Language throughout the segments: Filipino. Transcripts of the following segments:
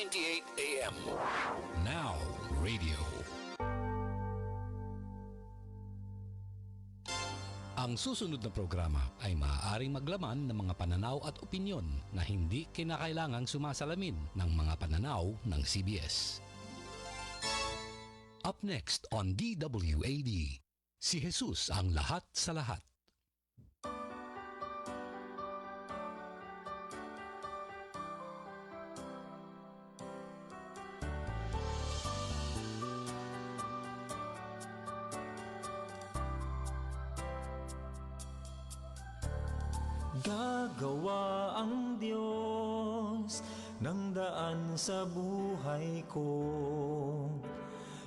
98 AM. Now Radio. Ang susunod na programa ay maaaring maglaman ng mga pananaw at opinyon na hindi kinakailangang sumasalamin ng mga pananaw ng CBS. Up next on DWAD, si Jesus ang lahat sa lahat. Gagawa ang Diyos ng daan sa buhay ko.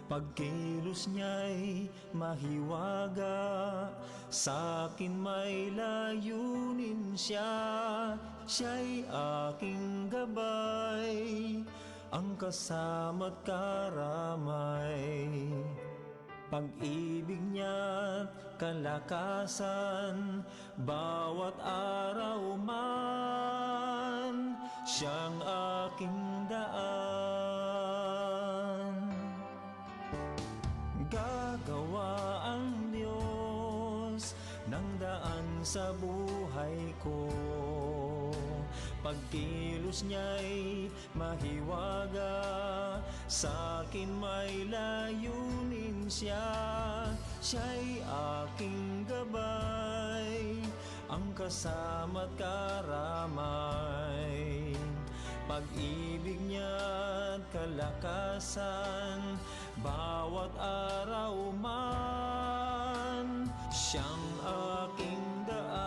Pagkilos niya'y mahiwaga, sa'kin may layunin siya. Siya'y aking gabay, ang kasama't karamay. Pag-ibig niya't kalakasan, bawat araw man, siyang aking daan. Gagawa ang Diyos ng daan sa buhay ko. Pagkilos niya'y mahiwaga, sa'kin may layunin siya. Siya'y aking gabay, ang kasama't karamay. Pag-ibig niya't kalakasan, bawat araw man, siyang aking daan.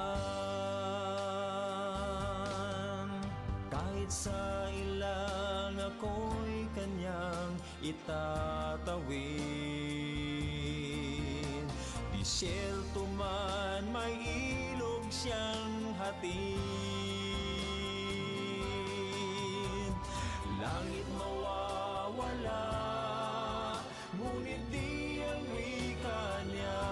Kahit sa ilang ako'y kanyang itatawid, disyerto man may ilog siyang hatid. Langit mawawala, ngunit di ang wika niya.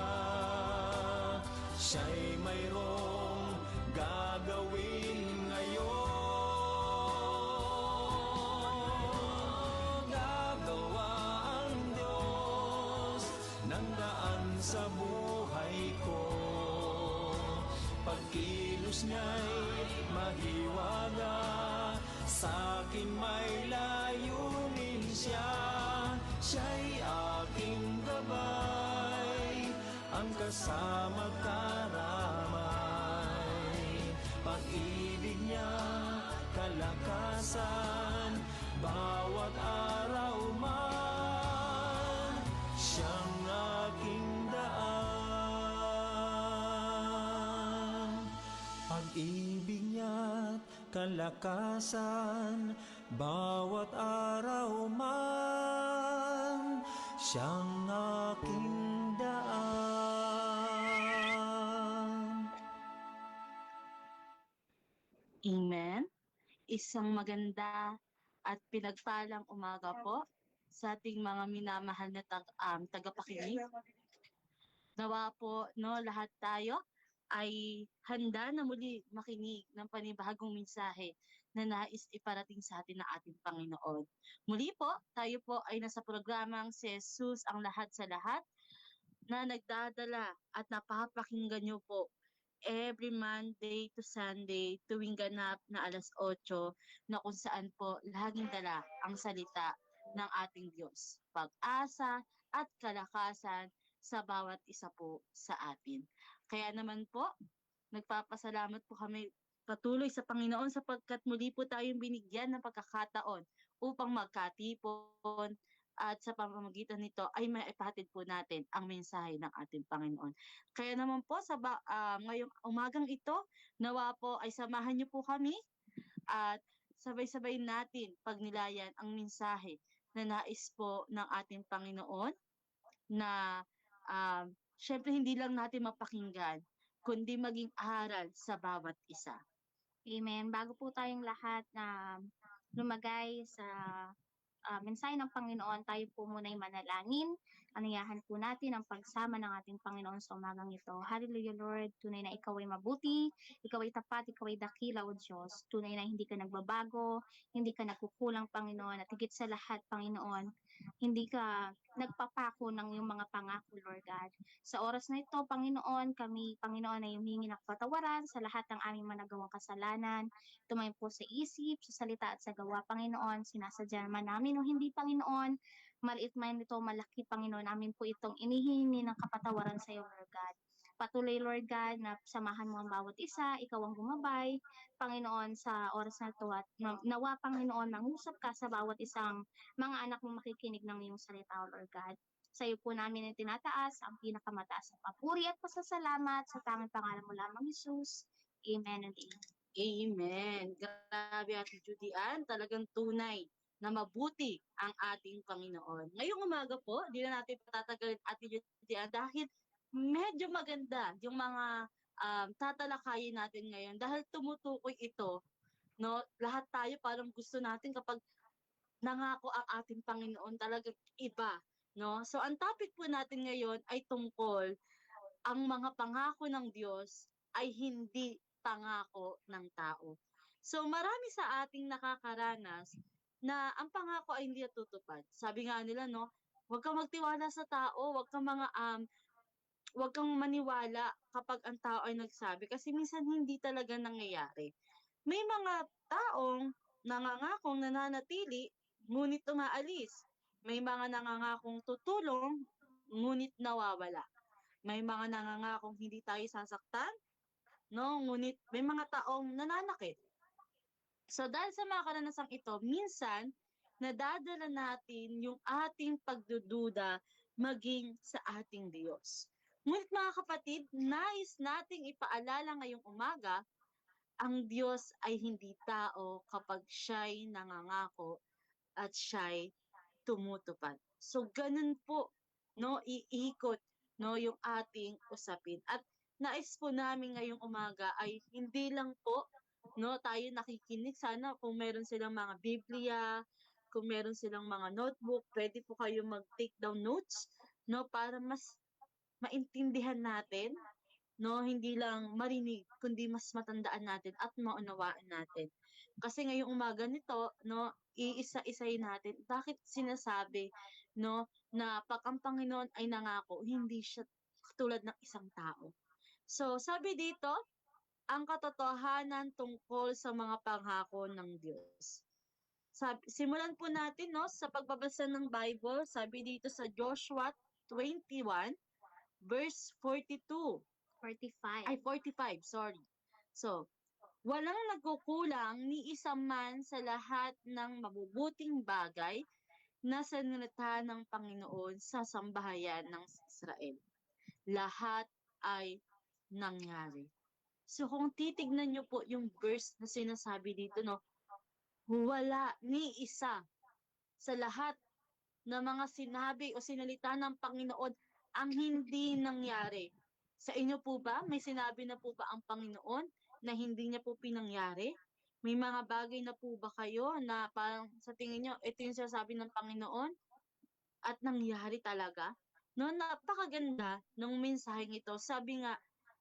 Siya'y mayroong gagawin ngayon. Gagawa ang Diyos ng daan sa buhay ko. Pagkilos niya'y mahiwaga, sa'kin may layunin siya. Siya'y aking gabay, ang kasama't karamay. Pag-ibig niya kalakasan, bawat araw man, siyang aking daan. Pag-ibig niya't kalakasan, bawat araw man, siyang aking daan. Amen. Isang maganda at pinagpalang umaga po sa ating mga minamahal na tagapakinig. Nawa po lahat tayo ay handa na muli makinig ng panibagong mensahe na nais iparating sa atin ng ating Panginoon. Muli po, tayo po ay nasa programang si Jesus ang lahat sa lahat na nagdadala at napapakinggan niyo po every Monday to Sunday tuwing ganap na 8:00 na kung saan po laging dala ang salita ng ating Diyos, pag-asa at kalakasan sa bawat isa po sa atin. Kaya naman po, nagpapasalamat po kami patuloy sa Panginoon sapagkat muli po tayong binigyan ng pagkakataon upang magkatipon at sa pamamagitan nito ay maipahatid po natin ang mensahe ng ating Panginoon. Kaya naman po sa ngayong umagang ito, nawa po ay samahan niyo po kami at sabay-sabay natin pagnilayan ang mensahe na nais po ng ating Panginoon na syempre hindi lang natin mapakinggan, kundi maging aral sa bawat isa. Amen. Bago po tayong lahat na lumagay sa mensahe ng Panginoon, tayo po muna ay manalangin. Anayahan po natin ang pagsama ng ating Panginoon sa umagang ito. Hallelujah, Lord. Tunay na ikaw ay mabuti, ikaw ay tapat, ikaw ay dakila, O Diyos. Tunay na hindi ka nagbabago, hindi ka nagkukulang, Panginoon, at higit sa lahat, Panginoon, hindi ka nagpapako ng iyong mga pangako, Lord God. Sa oras na ito, Panginoon, kami, Panginoon, ay humingi ng kapatawaran sa lahat ng aming managawang kasalanan. Tumayo po sa isip, sa salita at sa gawa, Panginoon. Sinasadya man namin o hindi, Panginoon. Maliit man ito, malaki, Panginoon. Namin po itong inihingi ng kapatawaran sa iyo, Lord God. Patuloy, Lord God, na samahan mo ang bawat isa. Ikaw ang gumabay, Panginoon, sa oras na ito. At nawa, Panginoon, mangusap ka sa bawat isang mga anak mong makikinig ng iyong salita, O Lord God. Sa iyo po namin ang tinataas, ang pinakamataas na papuri at pasasalamat sa tanging pangalan mo lamang, Jesus. Amen and amen. Amen. Grabe, Ate Judy Ann, talagang tunay na mabuti ang ating Panginoon. Ngayong umaga po, di na natin patatagalin, Ate Judy Ann, dahil medyo maganda yung mga tatalakayin natin ngayon dahil tumutukoy ito, no? Lahat tayo parang gusto natin kapag nangako ang ating Panginoon talagang iba, no? So ang topic po natin ngayon ay tungkol ang mga pangako ng Diyos ay hindi pangako ng tao. So marami sa ating nakakaranas na ang pangako ay hindi natutupad. Sabi nga nila, no, huwag kang magtiwala sa tao, huwag kang maniwala kapag ang tao ay nagsabi kasi minsan hindi talaga nangyayari. May mga taong nangangakong nananatili ngunit umaalis. May mga nangangakong tutulong ngunit nawawala. May mga nangangakong hindi tayo sasaktan, no? Ngunit may mga taong nananakit. So dahil sa mga karanasang ito, minsan nadadala natin yung ating pagdududa maging sa ating Diyos. Ngunit mga kapatid, nais nating ipaalala ngayong umaga, ang Diyos ay hindi tao kapag siya'y nangangako at siya'y tumutupad. So ganun po, no, iikot, no, yung ating usapin. At nais po namin ngayong umaga ay hindi lang po, no, tayo nakikinig. Sana kung meron silang mga Biblia, kung meron silang mga notebook, pwede po kayo mag-take down notes, no, para mas maintindihan natin, no, hindi lang marinig kundi mas matandaan natin at maunawaan natin. Kasi ngayong umaga nito, no, iisa-isayin natin bakit sinasabi, no, na pag ang Panginoon ay nangako, hindi siya tulad ng isang tao. So sabi dito, ang katotohanan tungkol sa mga pangako ng Diyos. Simulan po natin, no, sa pagbabasa ng Bible. Sabi dito sa Joshua 21 verse 42. 45. Ay, 45, sorry. So, walang nagkukulang ni isa man sa lahat ng mabubuting bagay na sanilita ng Panginoon sa sambahayan ng Israel. Lahat ay nangyari. So, kung titignan nyo po yung verse na sinasabi dito, no, wala ni isa sa lahat na mga sinabi o sinalita ng Panginoon ang hindi nangyari. Sa inyo po ba, may sinabi na po ba ang Panginoon na hindi niya po pinangyari? May mga bagay na po ba kayo na parang sa tingin niyo, ito yung sinasabi ng Panginoon at nangyari talaga? No, napakaganda ng mensaheng ito. Sabi nga,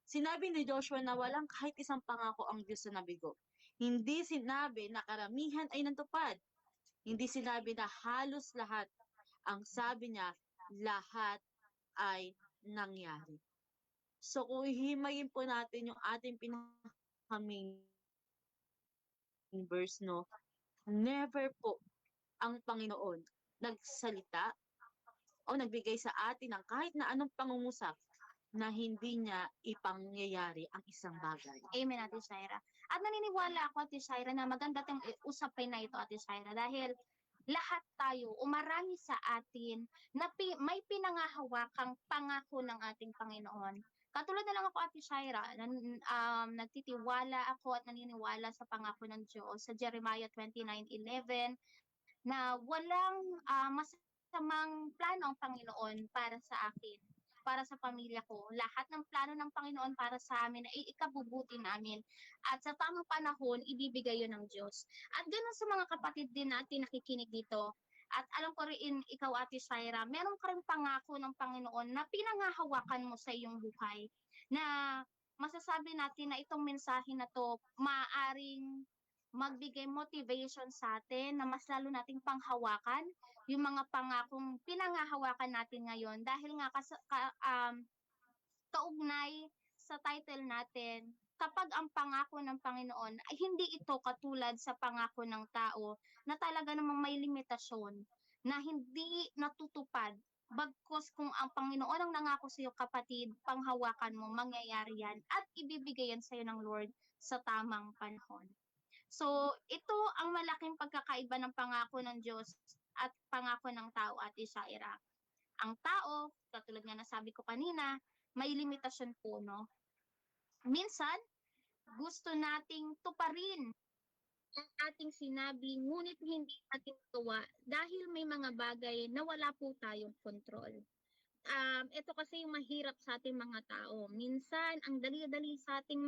sinabi ni Joshua na walang kahit isang pangako ang Diyos na nabigo. Hindi sinabi na karamihan ay natupad. Hindi sinabi na halos lahat. Ang sabi niya, lahat ay nangyari. So kung hihimayin po natin yung ating pinaka-main verse, no, never po ang Panginoon nagsalita o nagbigay sa atin ng kahit na anong pangungusap na hindi niya ipangyayari ang isang bagay. Amen, Ate Shaira. At naniniwala ako, Ate Shaira, na maganda tayong usapin na ito, Ate Shaira, dahil lahat tayo o marami sa atin na may pinangahawakang pangako ng ating Panginoon. Katulad na lang ako, Ate Shaira, nagtitiwala ako at naniniwala sa pangako ng Diyos sa Jeremiah 29:11 na walang masamang plano ang Panginoon para sa akin, para sa pamilya ko. Lahat ng plano ng Panginoon para sa amin ay ikabubuti namin. At sa tamang panahon, ibibigay yun ng Diyos. At ganoon sa mga kapatid din natin nakikinig dito, At alam ko rin ikaw, Ate Shaira, meron ka rin pangako ng Panginoon na pinangahawakan mo sa iyong buhay, na masasabi natin na itong mensahe na 'to maaaring magbigay motivation sa atin na mas lalo nating panghawakan yung mga pangakong pinangahawakan natin ngayon, dahil nga kaugnay sa title natin, kapag ang pangako ng Panginoon ay hindi ito katulad sa pangako ng tao na talaga namang may limitasyon, na hindi natutupad. Bagkus kung ang Panginoon ang nangako sa iyo, kapatid, panghawakan mo, mangyayari yan at ibibigay yan sa iyo ng Lord sa tamang panahon. So, ito ang malaking pagkakaiba ng pangako ng Diyos at pangako ng tao, Ate Shaira. Ang tao, katulad nga nasabi ko kanina, may limitasyon po, no? Minsan, gusto nating tuparin ang ating sinabi, ngunit hindi natin gawa dahil may mga bagay na wala po tayong kontrol. Ito kasi yung mahirap sa ating mga tao. Minsan, ang dali-dali sa ating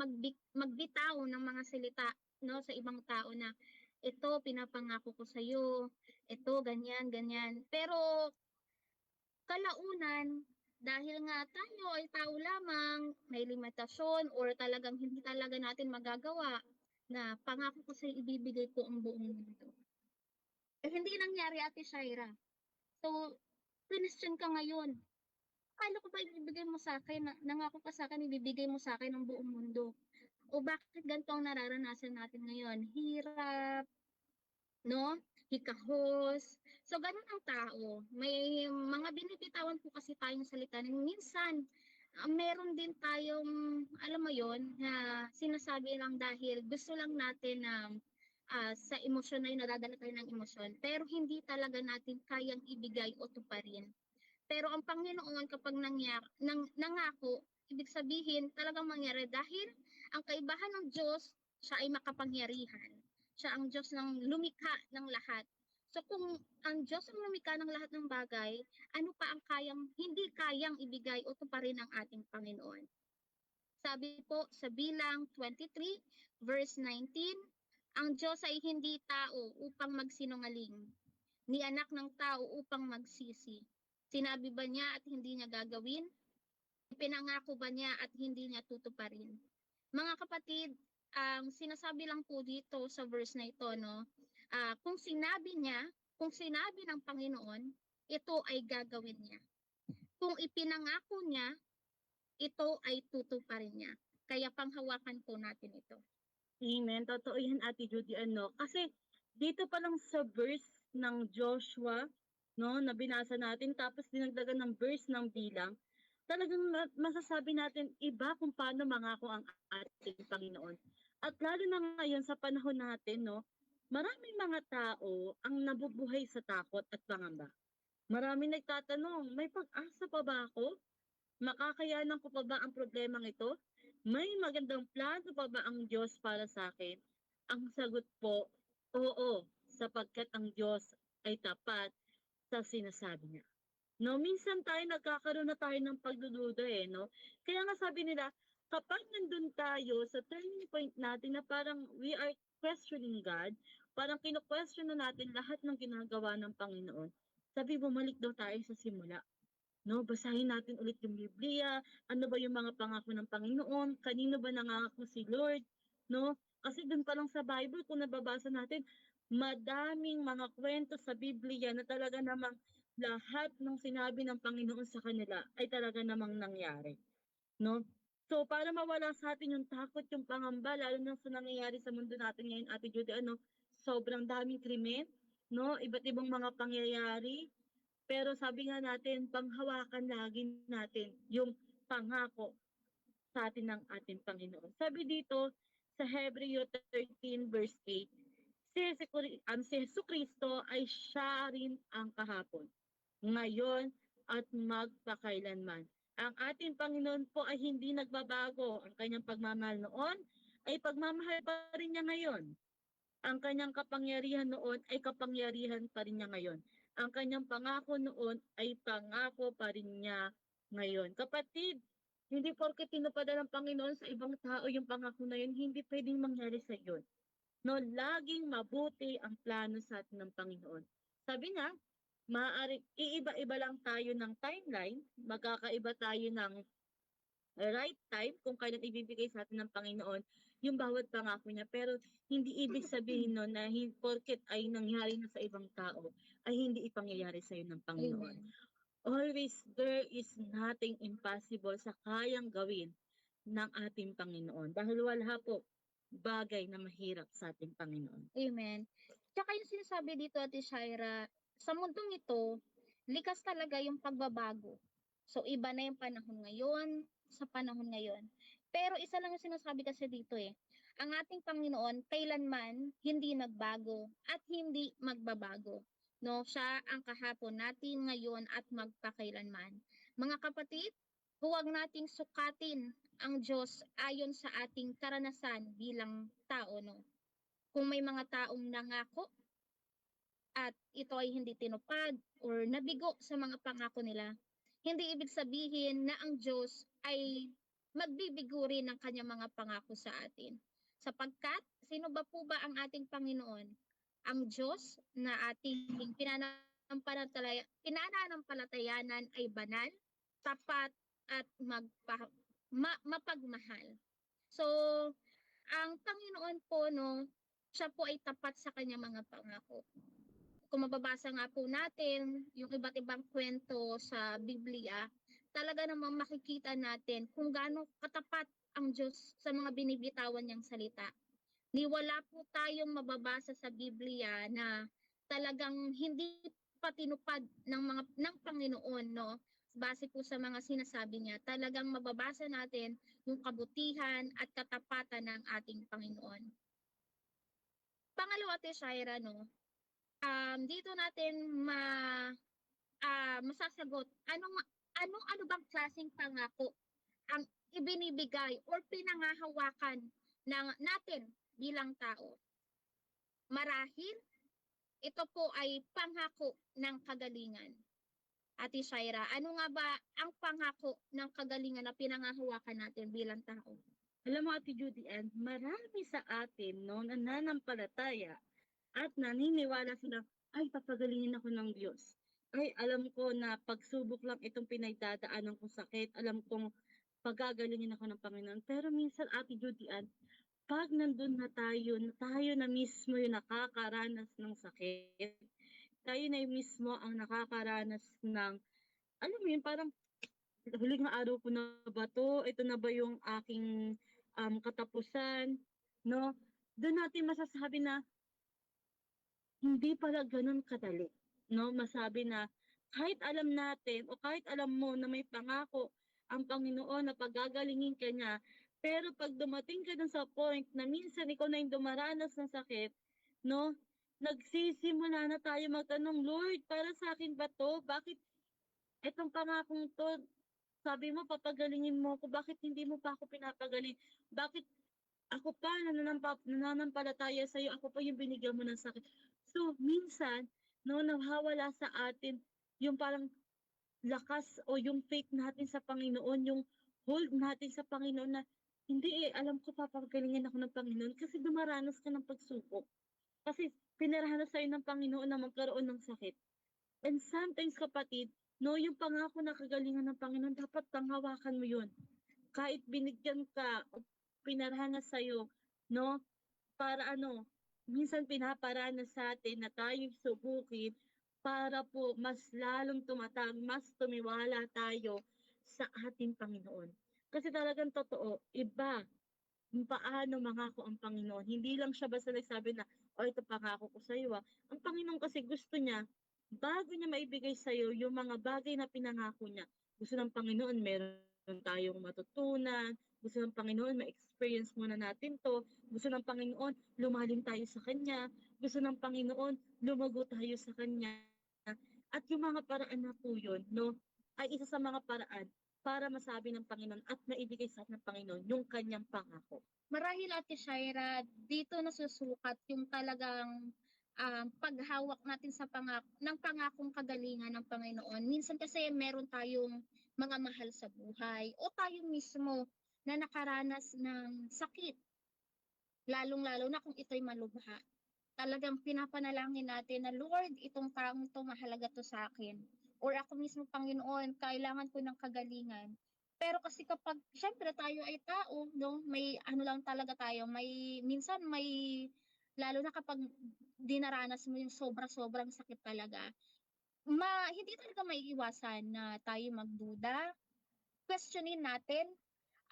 magbitaw ng mga salita, no, sa ibang tao na ito, pinapangako ko sa iyo, ito, ganyan, ganyan. Pero kalaunan, dahil nga tayo ay tao lamang, may limitasyon or talagang hindi talaga natin magagawa, na pangako ko sa'yo, ibibigay ko ang buong mundo. Eh, hindi nangyari, Ate Shaira. So, question ka ngayon. Akala ko ba ibibigay mo sa akin, nangako ka sa akin, ibibigay mo sa akin ang buong mundo. O bakit ganito ang nararanasan natin ngayon? Hirap, no? Hikahos. So, ganun ang tao. May mga binibitawan po kasi tayong salita. Minsan, meron din tayong, alam mo yon, na sinasabi lang dahil gusto lang natin na sa emosyon na yun, nadadala tayo ng emosyon. Pero hindi talaga natin kayang ibigay o tuparin. Pero ang Panginoon, kapag nangako, ibig sabihin talagang mangyari, dahil ang kaibahan ng Diyos, siya ay makapangyarihan. Siya ang Diyos ng lumikha ng lahat. So kung ang Diyos ang lumikha ng lahat ng bagay, ano pa ang hindi kayang ibigay o tuparin ng ating Panginoon? Sabi po sa Bilang 23 verse 19, ang Diyos ay hindi tao upang magsinungaling, ni anak ng tao upang magsisi. Sinabi ba niya at hindi niya gagawin? Pinangako ba niya at hindi niya tutuparin? Mga kapatid, ang sinasabi lang po dito sa verse na ito, no? Kung sinabi niya, kung sinabi ng Panginoon, ito ay gagawin niya. Kung ipinangako niya, ito ay tutuparin niya. Kaya panghawakan po natin ito. Amen. Totoo yan, Ate Judy, ano? Kasi dito pa lang sa verse ng Joshua, no, na binasa natin, tapos dinagdagan ng verse ng Bilang, talagang masasabi natin iba kung paano mangako ang ating Panginoon. At lalo na ngayon sa panahon natin, no, maraming mga tao ang nabubuhay sa takot at pangamba. Maraming nagtatanong, may pag-asa pa ba ako? Makakayanan ko pa ba ang problemang ito? May magandang plano pa ba ang Diyos para sa akin? Ang sagot po, oo, sapagkat ang Diyos ay tapat sa sinasabi niya. No, minsan tayo nagkakaroon na tayo ng pagdududa no? Kaya nga sabi nila, kapag nandun tayo sa turning point natin na parang we are questioning God, parang kino-question na natin lahat ng ginagawa ng Panginoon, sabi bumalik daw tayo sa simula. No, basahin natin ulit yung Biblia, ano ba yung mga pangako ng Panginoon, kanino ba nangako si Lord, no? Kasi dun pa lang sa Bible, kung nababasa natin, madaming mga kwento sa Biblia na talaga namang lahat ng sinabi ng Panginoon sa kanila ay talaga namang nangyari, no? So, para mawala sa atin yung takot, yung pangamba, lalo na sa nangyayari sa mundo natin ngayon, Ate Judy, sobrang daming krimen, no? Iba't ibang mga pangyayari. Pero sabi nga natin, panghawakan lagi natin yung pangako sa atin ng ating Panginoon. Sabi dito sa Hebreo 13 verse 8, si Jesucristo ay siya rin ang kahapon, ngayon at magpakailanman. Ang ating Panginoon po ay hindi nagbabago. Ang kanyang pagmamahal noon ay pagmamahal pa rin niya ngayon. Ang kanyang kapangyarihan noon ay kapangyarihan pa rin niya ngayon. Ang kanyang pangako noon ay pangako pa rin niya ngayon. Kapatid, hindi porke tinupadan ng Panginoon sa ibang tao yung pangako na yun, hindi pwedeng mangyari sa iyo. No, laging mabuti ang plano sa atin ng Panginoon. Sabi nga, Maaaring iiba-iba lang tayo ng timeline, magkakaiba tayo ng right time kung kailan ibibigay sa atin ng Panginoon yung bawat pangako niya. Pero hindi ibig sabihin nun na porket ay nangyari na sa ibang tao, ay hindi ipangyayari sa'yo ng Panginoon. Amen. Always there is nothing impossible sa kayang gawin ng ating Panginoon. Dahil wala po bagay na mahirap sa ating Panginoon. Amen. Tsaka yung sinasabi dito, Ate Shaira, sa mundong ito, likas talaga yung pagbabago. So, iba na yung panahon ngayon sa panahon ngayon. Pero isa lang yung sinasabi kasi dito ang ating Panginoon kailanman hindi nagbago at hindi magbabago. No, siya ang kahapon natin ngayon at magpakailanman. Mga kapatid, huwag nating sukatin ang Diyos ayon sa ating karanasan bilang tao, no. Kung may mga taong nangako at ito ay hindi tinupad or nabigo sa mga pangako nila, hindi ibig sabihin na ang Diyos ay magbibigo rin ng kanyang mga pangako sa atin. Sapagkat, sino ba po ba ang ating Panginoon? Ang Diyos na ating pinananampalatayanan ay banal, tapat, at mapagmahal. So, ang Panginoon po, no, siya po ay tapat sa kanyang mga pangako. Kung mababasa nga po natin yung iba't ibang kwento sa Biblia, talaga namang makikita natin kung gaano katapat ang Diyos sa mga binibitawan niyang salita. Ni wala po tayong mababasa sa Biblia na talagang hindi pa tinupad ng Panginoon, no? Base po sa mga sinasabi niya, talagang mababasa natin yung kabutihan at katapatan ng ating Panginoon. Pangalawa, Ate Shaira, no? Dito natin masasagot ano bang klaseng pangako ang ibinibigay or pinangahawakan ng natin bilang tao. Marahil ito po ay pangako ng kagalingan. Ate Shaira, ano nga ba ang pangako ng kagalingan na pinangahawakan natin bilang tao? Alam mo, Ate Judy, and marami sa atin no, na nanampalataya at naniniwala sila, ay, papagalingin ako ng Diyos. Ay, alam ko na pagsubok lang itong pinagdadaanan kong sakit. Alam kong pagagalingin ako ng Panginoon. Pero minsan, Ate Judy, pag nandun na tayo na mismo yung nakakaranas ng sakit, tayo na yung mismo ang nakakaranas ng, alam mo yun, parang huling araw ko na ba to? Ito na ba yung aking katapusan? No? Doon natin masasabi na hindi pala ganun kadali. No? Masabi na kahit alam natin o kahit alam mo na may pangako ang Panginoon na pagagalingin ka niya, pero pag dumating ka dun sa point na minsan ikaw na yung dumaranas ng sakit, no? Nagsisimula na tayo magtanong, Lord, para sa akin ba to? Bakit itong pangakong to, sabi mo, papagalingin mo ako, bakit hindi mo pa ako pinapagaling? Bakit ako pa nananampalataya sa iyo, ako pa yung binigyan mo ng sakit. So, minsan, no, nawawala sa atin yung parang lakas o yung faith natin sa Panginoon, yung hold natin sa Panginoon na hindi alam ko papagalingin ako ng Panginoon kasi dumaranas ka ng pagsubok. Kasi pinaranas sa'yo ng Panginoon na magkaroon ng sakit. And sometimes, kapatid, no, yung pangako na kagalingan ng Panginoon, dapat panghawakan mo yun. Kahit binigyan ka o pinaranas sa'yo, no, para minsan pinaparanas sa atin na tayo subukin para po mas lalong tumatag, mas tumiwala tayo sa ating Panginoon. Kasi talagang totoo, iba kung paano mangako ang Panginoon. Hindi lang siya basta nagsabi na, ito pangako ko sa iyo. Ang Panginoon kasi gusto niya, bago niya maibigay sa iyo yung mga bagay na pinangako niya, gusto ng Panginoon meron tayong matutunan, gusto ng Panginoon ma-experience muna natin to, gusto ng Panginoon lumalim tayo sa Kanya, gusto ng Panginoon lumago tayo sa Kanya. At yung mga paraan na po yun, no, ay isa sa mga paraan para masabi ng Panginoon at maibigay sa atin ng Panginoon yung Kanyang pangako. Marahil, Ate Shaira, dito nasusukat yung talagang paghawak natin sa ng pangakong kagalingan ng Panginoon. Minsan kasi meron tayong mga mahal sa buhay o tayo mismo na nakaranas ng sakit, lalong-lalo na kung ito'y malubha. talagang pinapanalangin natin na, Lord, itong taong ito mahalaga to sa akin. Or ako mismo, Panginoon, kailangan ko ng kagalingan. Pero kasi kapag, syempre tayo ay tao, no? May ano lang talaga tayo, minsan lalo na kapag dinaranas mo yung sobra-sobrang sakit talaga, hindi talaga maiiwasan na tayo magduda, questionin natin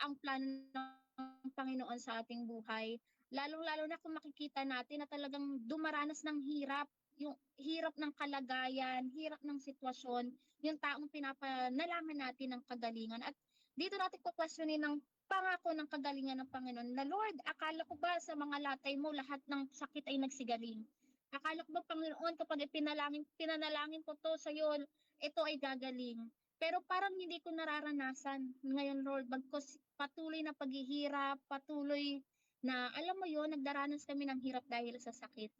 ang plano ng Panginoon sa ating buhay. Lalong-lalo na kung makikita natin na talagang dumaranas ng hirap, yung hirap ng kalagayan, hirap ng sitwasyon, yung taong pinapanalangin natin ng kagalingan. At dito natin questionin ng pangako ng kagalingan ng Panginoon na, Lord, akala ko ba sa mga latay mo lahat ng sakit ay nagsigaling? Akala ko ba, Panginoon, kapag pinanalangin ko to sa iyo, ito ay gagaling? Pero parang hindi ko nararanasan ngayon, Lord, bagkus patuloy na paghihirap, patuloy na, alam mo yon, nagdaranas kami ng hirap dahil sa sakit.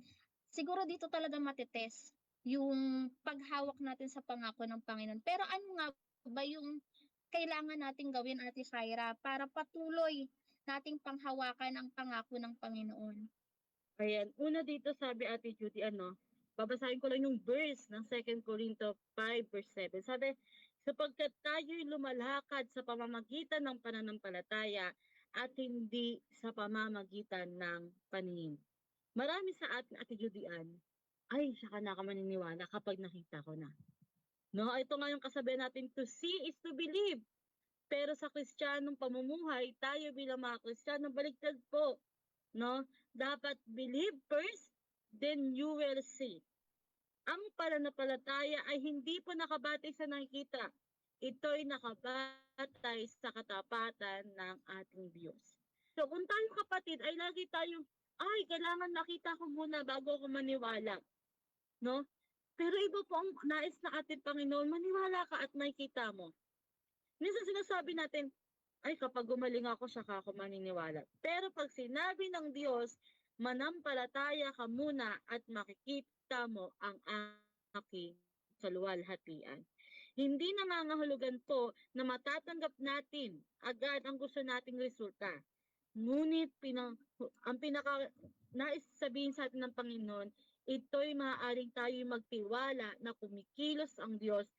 Siguro dito talaga matitest yung paghawak natin sa pangako ng Panginoon. Pero ano nga ba yung kailangan nating gawin, Ate Shaira, para patuloy nating panghawakan ang pangako ng Panginoon? Ayan, una dito sabi Ate Judy, babasahin ko lang yung verse ng 2 Corinto 5 verse 7. Sabi, sapagkat tayo'y lumalakad sa pamamagitan ng pananampalataya at hindi sa pamamagitan ng paningin. Marami sa atin, Ate Judy, ay, saka na ka maniniwala kapag nakita ko na. No, ito nga yung kasabihan natin, to see is to believe. Pero sa Kristiyanong pamumuhay, tayo bilang mga Kristiyano, baliktad po. No? Dapat believe first, then you will see. Ang pananampalataya ay hindi po nakabatay sa nakikita. Ito'y nakabatay sa katapatan ng ating Diyos. So kung tayo kapatid ay lagi tayong, ay, kailangan nakita ko muna bago ako maniwala. No? Pero iba po ang nais na ating Panginoon, maniwala ka at makikita mo. Minsan sinasabi natin, ay, kapag gumaling ako, saka ako maniniwala. Pero pag sinabi ng Diyos, manampalataya ka muna at makikita mo ang aking kaluwalhatian. Hindi nangangahulugan po na matatanggap natin agad ang gusto nating resulta. Ngunit ang pinaka nais sabihin sa atin ng Panginoon, ito'y maaaring tayo'y magtiwala na kumikilos ang Diyos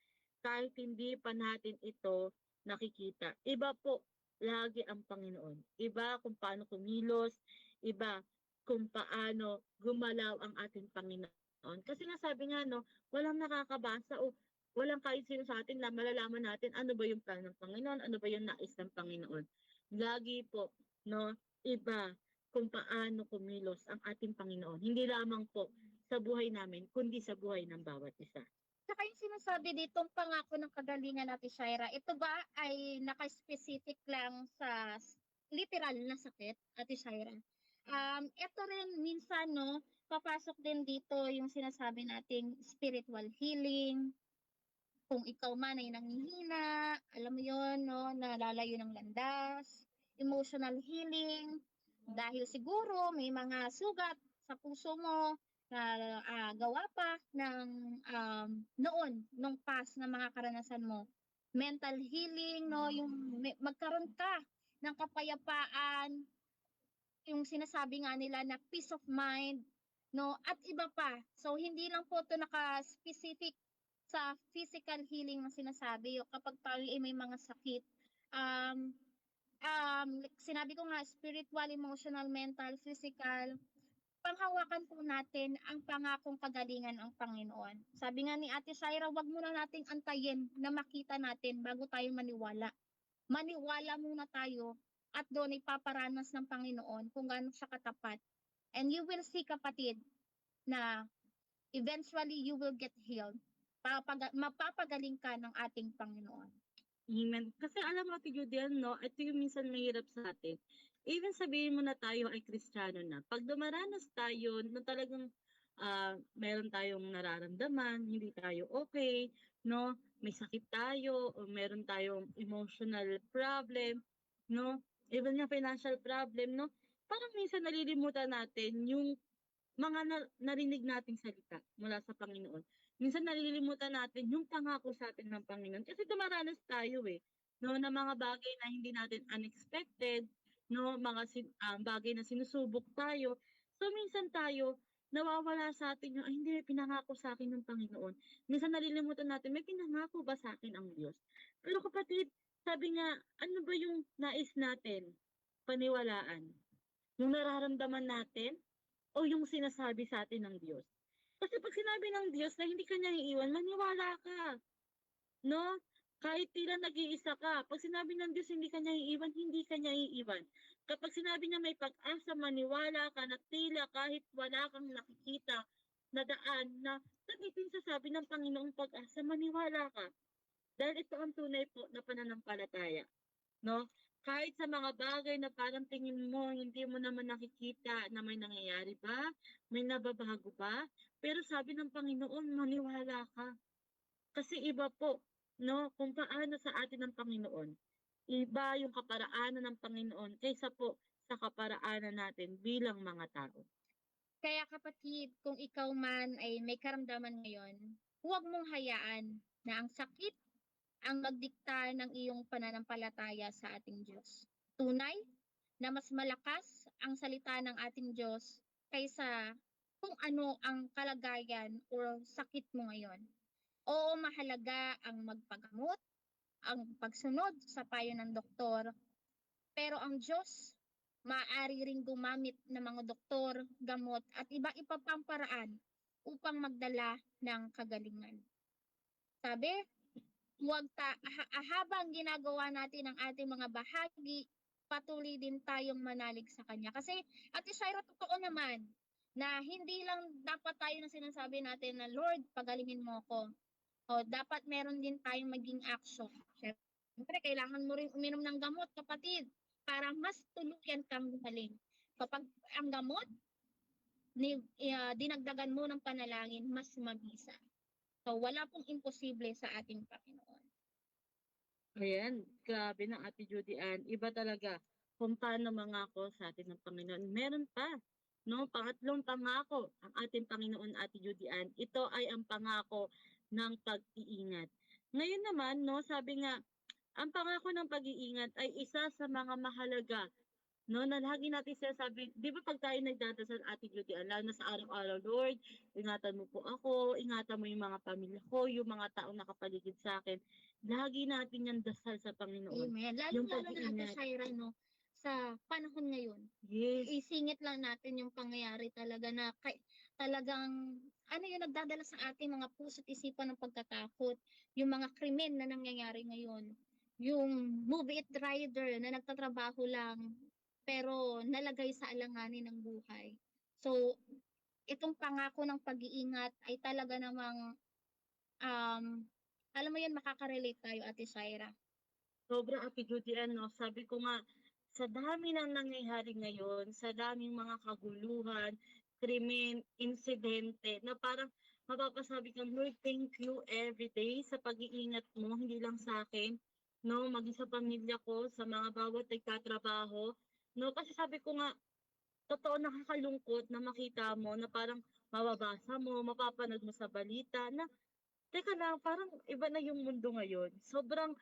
kahit hindi pa natin ito nakikita. Iba po lagi ang Panginoon. Iba kung paano kumilos, iba kung paano gumalaw ang ating Panginoon. Kasi nga sabi nga, no, walang nakakabasa o walang kahit sino sa atin na malalaman natin ano ba yung plano ng Panginoon, ano ba yung nais ng Panginoon. Lagi po, no, iba kung paano kumilos ang ating Panginoon. Hindi lamang po sa buhay namin, kundi sa buhay ng bawat isa. Saka yung sinasabi ditong pangako ng kagalingan natin, Shaira, ito ba ay naka-specific lang sa literal na sakit, Ate Shaira? Ito rin minsan, no, papasok din dito yung sinasabi nating spiritual healing. Kung ikaw man ay nanghihina, alam mo yon, no, nalalayo ng landas, emotional healing, dahil siguro may mga sugat sa puso mo na gawa pa ng nung past na mga karanasan mo. Mental healing, no, yung magkaroon ka ng kapayapaan, yung sinasabi nga nila na peace of mind, no, at iba pa. So hindi lang po ito naka-specific sa physical healing na sinasabi, o kapag tayo ay may mga sakit, sinabi ko nga, spiritual, emotional, mental, physical, panghawakan po natin ang pangakong kagalingan ng Panginoon. Sabi nga ni Ate Shaira, wag muna nating antayin na makita natin bago tayo maniwala. Maniwala muna tayo at doon ipaparanas ng Panginoon kung gaano siya katapat. And you will see, kapatid, na eventually you will get healed. Mapapagaling ka ng ating Panginoon. Amen. Kasi alam mo, Ate Judy, no, ito yung minsan mahirap sa atin. Even sabihin mo na tayo ay Kristiyano na. Pag dumaranas tayo na talagang meron tayong nararamdaman, hindi tayo okay, no? May sakit tayo, o meron tayong emotional problem, no? Even yung financial problem, no? Parang minsan nalilimutan natin yung mga narinig nating salita mula sa Panginoon. Minsan nalilimutan natin yung pangako sa atin ng Panginoon. Kasi dumaranas tayo no, na mga bagay na hindi natin unexpected, no, mga bagay na sinusubok tayo. So minsan tayo, nawawala sa atin yung, "Ay hindi, may pinangako sa akin ng Panginoon." Minsan nalilimutan natin, may pinangako ba sa akin ang Diyos? Pero kapatid, sabi nga, ano ba yung nais natin paniwalaan? Yung nararamdaman natin o yung sinasabi sa atin ng Diyos? Kasi 'pag sinabi ng Diyos na hindi ka niya iiwan, maniwala ka, 'no? Kahit tila nag-iisa ka, 'pag sinabi ng Diyos hindi ka niya iiwan, hindi ka niya iiwan. Kapag sinabi niya may pag-asa, maniwala ka na tila kahit wala kang nakikita na daan na nandito sa sabi ng Panginoong pag-asa, maniwala ka. Dahil ito ang tunay po na pananampalataya, 'no? Kahit sa mga bagay na parang tingin mo hindi mo naman nakikita na may nangyayari ba, may nababago ba, pero sabi ng Panginoon maniwala ka. Kasi iba po, 'no, kung paano sa atin ng Panginoon. Iba yung kaparaanan ng Panginoon kaysa po sa kaparaanan natin bilang mga tao. Kaya kapatid, kung ikaw man ay may karamdaman ngayon, huwag mong hayaan na ang sakit ang magdikta ng iyong pananampalataya sa ating Diyos. Tunay na mas malakas ang salita ng ating Diyos kaysa kung ano ang kalagayan o sakit mo ngayon. Oo, mahalaga ang magpagamot, ang pagsunod sa payo ng doktor, pero ang Diyos maaari ring gumamit ng mga doktor, gamot at iba-iba pang paraan upang magdala ng kagalingan. Sabi, habang ginagawa natin ang ating mga bahagi, patuloy din tayong manalig sa Kanya. Kasi, Ate Shaira, totoo naman na hindi lang dapat tayo na sinasabi natin na, Lord, pagalingin mo ako. O, dapat meron din tayong maging action. Siyempre, kailangan mo rin uminom ng gamot, kapatid, para mas tuluyan kang gumaling. Kapag ang gamot, dinagdagan mo ng panalangin, mas mabisa. So, wala pong imposible sa ating Panginoon. Ayan, grabe ng Ate Judy Ann. Iba talaga kung paano mangako sa atin ng Panginoon. Meron pa, no? Pangatlong pangako ang ating Panginoon, Ate Judy Ann. Ito ay ang pangako ng pag-iingat. Ngayon naman, no, sabi nga, ang pangako ng pag-iingat ay isa sa mga mahalaga, no, na lagi natin sinasabi, di ba pag tayo nagdadasal, Ate Judy Ann, lalo na sa araw-araw, Lord, ingatan mo po ako, ingatan mo yung mga pamilya ko, yung mga taong nakapaligid sa akin. Lagi natin yung dasal sa Panginoon. Amen. Yung Lalo-lalo na Ate pag-iingat. Shaira, no, sa panahon ngayon. Yes. Isingit lang natin yung pangyayari talaga na talagang ano yung nagdadala sa ating mga puso at isipan ng pagkatakot, yung mga krimen na nangyayari ngayon, yung movie it rider na nagtatrabaho lang pero nalagay sa alanganin ng buhay. So, itong pangako ng pag-iingat ay talaga namang alam mo yun, makaka-relate tayo, Ate Shaira. Sobra, Ate Judy Ann, no? Sabi ko nga, sa dami ng nangyayari ngayon, sa daming mga kaguluhan, krimen, insidente, na parang mapapasabi kang, Lord, thank you every day sa pag-iingat mo, hindi lang sa akin, no? Maging sa pamilya ko, sa mga bawat nagtatrabaho, no? Kasi sabi ko nga, totoo nakakalungkot na makita mo na parang mababasa mo, mapapanood mo sa balita na, teka lang, parang iba na yung mundo ngayon. Sobrang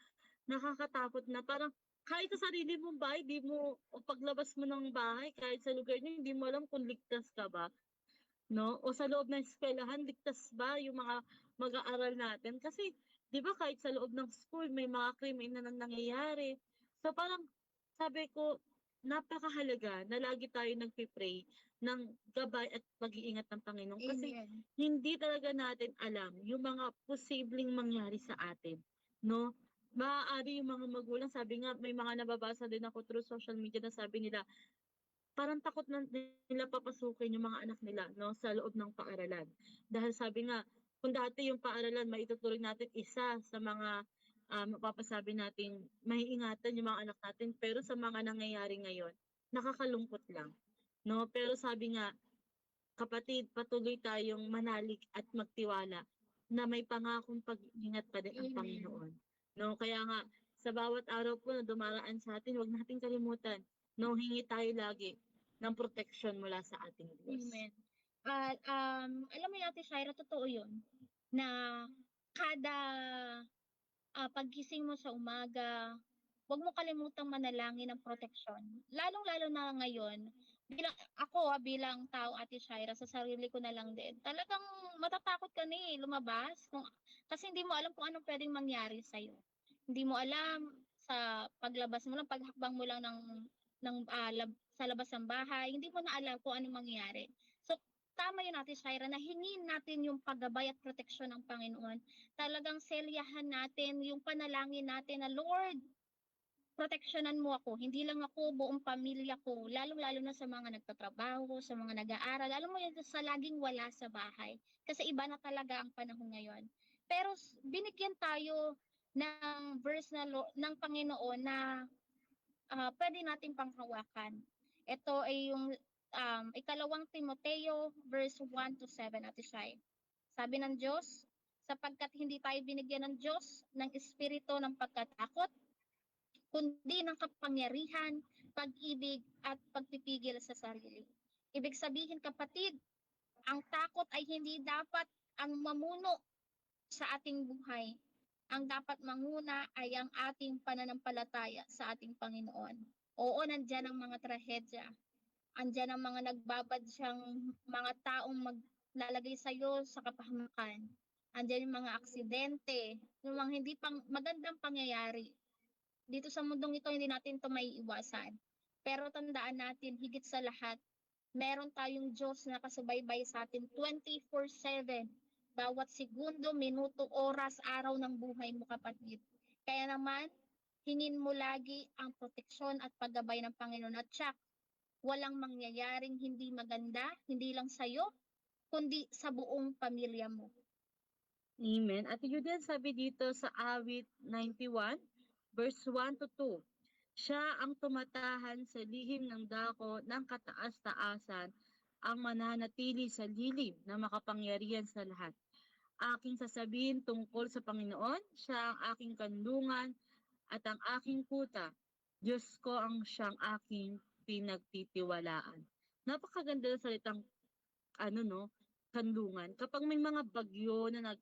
nakakatakot na parang kahit sa sarili mong bahay, di mo, o paglabas mo ng bahay, kahit sa lugar niyo, hindi mo alam kung ligtas ka ba, no? O sa loob ng eskwelahan, ligtas ba yung mga mag-aaral natin? Kasi, di ba kahit sa loob ng school, may mga krimen na nangyayari. So parang, sabi ko, napakahalaga na lagi tayo nagpipray ng gabay at pag-iingat ng Panginoon. Kasi Amen. hindi talaga natin alam yung mga posibleng mangyari sa atin, no? Maaari yung mga magulang, sabi nga, may mga nababasa din ako through social media na sabi nila, parang takot na nila papasukin yung mga anak nila, no, sa loob ng paaralan. Dahil sabi nga, kung dati yung paaralan, maituturing natin isa sa mga mapapasabi nating maiingatan yung mga anak natin, pero sa mga nangyayari ngayon, nakakalungkot lang. No? Pero sabi nga, kapatid, patuloy tayong manalig at magtiwala na may pangakong pag-iingat pa din ang Amen. Panginoon. No, kaya nga sa bawat araw po na dumaraan sa atin, huwag nating kalimutan, no, hingi tayo lagi ng protection mula sa ating Diyos. Amen. At alam mo yun, Ate Shaira, totoo yun, na kada paggising mo sa umaga, huwag mo kalimutang manalangin ng proteksyon. Lalong-lalo na ngayon, bilang tao, Ate Shaira, sa sarili ko na lang din. Talagang matatakot ka na lumabas kasi hindi mo alam kung anong pwedeng mangyari sa iyo. Hindi mo alam sa paglabas mo lang, paghakbang mo lang sa labas ng bahay, hindi mo na alam kung anong mangyayari. So tama yun, Ate Shaira, na hingin natin yung paggabay at proteksyon ng Panginoon. Talagang selyahan natin yung panalangin natin na, Lord, proteksyonan mo ako, hindi lang ako, buong pamilya ko, lalong-lalo na sa mga nagtatrabaho, sa mga nag-aaral, alam mo yun, sa laging wala sa bahay. Kasi iba na talaga ang panahon ngayon. Pero binigyan tayo ng verse ng Panginoon na pwede nating panghawakan. Ito ay yung ikalawang Timoteo verse 1 to 7, Ate Shai. Sabi ng Diyos, sapagkat hindi tayo binigyan ng Diyos ng espiritu ng pagkatakot, kundi ng kapangyarihan, pag-ibig at pagpipigil sa sarili. Ibig sabihin, kapatid, ang takot ay hindi dapat ang mamuno sa ating buhay. Ang dapat manguna ay ang ating pananampalataya sa ating Panginoon. Oo, nandyan ang mga trahedya. Andyan ang mga nagbabadyang mga taong maglalagay sa iyo sa kapahamakan. Andyan yung mga aksidente, yung mga hindi pang magandang pangyayari. Dito sa mundong ito, hindi natin ito maiiwasan. Pero tandaan natin, higit sa lahat, meron tayong Diyos na kasubaybay sa atin 24/7. Bawat segundo, minuto, oras, araw ng buhay mo, kapatid. Kaya naman, hingin mo lagi ang proteksyon at paggabay ng Panginoon. At tsak, walang mangyayaring hindi maganda, hindi lang sa'yo, kundi sa buong pamilya mo. Amen. At yun din sabi dito sa awit 91, verse 1 to 2. Siya ang tumatahan sa lihim ng dako ng kataas-taasan, ang mananatili sa lilim na makapangyarihan sa lahat. Aking sasabihin tungkol sa Panginoon, siya ang aking kanlungan at ang aking kuta. Diyos ko ang siyang aking pinagtitiwalaan. Napakaganda ng salitang kanlungan. Kapag may mga bagyo na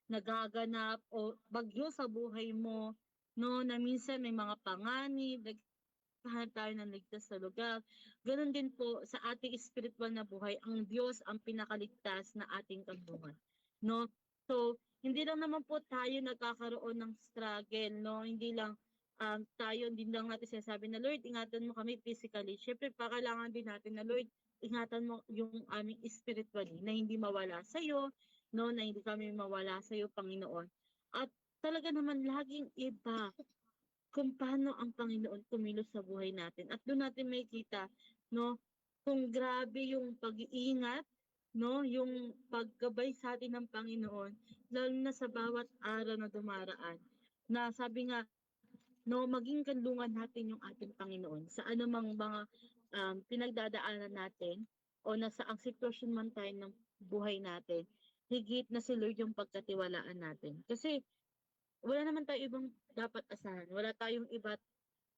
nagaganap o bagyo sa buhay mo, no, na minsan may mga panganib, naghahanap tayo ng ligtas sa lugar. Ganon din po sa ating spiritual na buhay, ang Diyos ang pinakaligtas na ating kanlungan. No? So, hindi lang naman po tayo nagkakaroon ng struggle, no? Hindi lang hindi lang natin sinasabi na, Lord, ingatan mo kami physically. Syempre, pakailangan din natin na, Lord, ingatan mo yung aming spiritually na hindi mawala sa iyo, no, na hindi kami mawala sa iyo, Panginoon. At talaga naman laging iba kung paano ang Panginoon kumilos sa buhay natin. At doon natin makikita, no, kung grabe yung pag-iingat, no, yung paggabay sa atin ng Panginoon, lalo na sa bawat araw na dumaraan. Na sabi nga, no, maging kanlungan natin yung ating Panginoon sa anumang mga pinagdadaanan natin o nasa ang sitwasyon man tayo ng buhay natin, higit na si Lord yung pagkatiwalaan natin. Kasi wala naman tayo ibang dapat asahan. Wala tayong iba.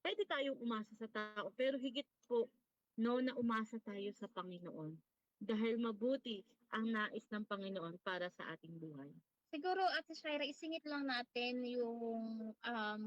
Pwede tayong umasa sa tao, pero higit po, no, na umasa tayo sa Panginoon. Dahil mabuti ang nais ng Panginoon para sa ating buhay. Siguro, Ate Shaira, isingit lang natin yung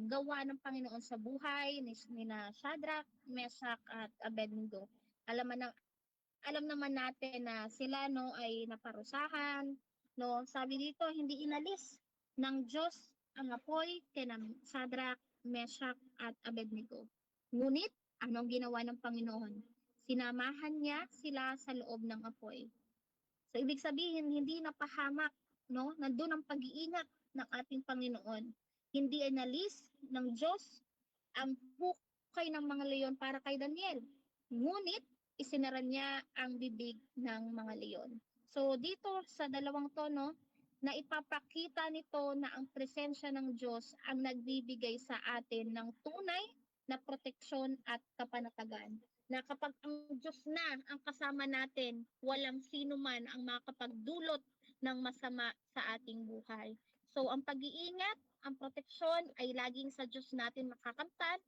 gawa ng Panginoon sa buhay ni na Shadrach, Meshach at Abednego. Alam naman natin na sila, no, ay naparusahan, no. Sabi dito, hindi inalis ng Diyos ang apoy kina Shadrach, Meshach at Abednego. Ngunit anong ginawa ng Panginoon? Sinamahan niya sila sa loob ng apoy. So ibig sabihin, hindi napahamak, no? Nandun ang pag-iingat ng ating Panginoon. Hindi inalis ng Diyos ang hukay ng mga leon para kay Daniel. Ngunit isinara niya ang bibig ng mga leon. So dito sa dalawang to, no, na ipapakita nito na ang presensya ng Diyos ang nagbibigay sa atin ng tunay na proteksyon at kapanatagan. Na kapag ang Diyos na ang kasama natin, walang sino man ang makapagdulot ng masama sa ating buhay. So ang pag-iingat, ang proteksyon ay laging sa Diyos natin makakamtan.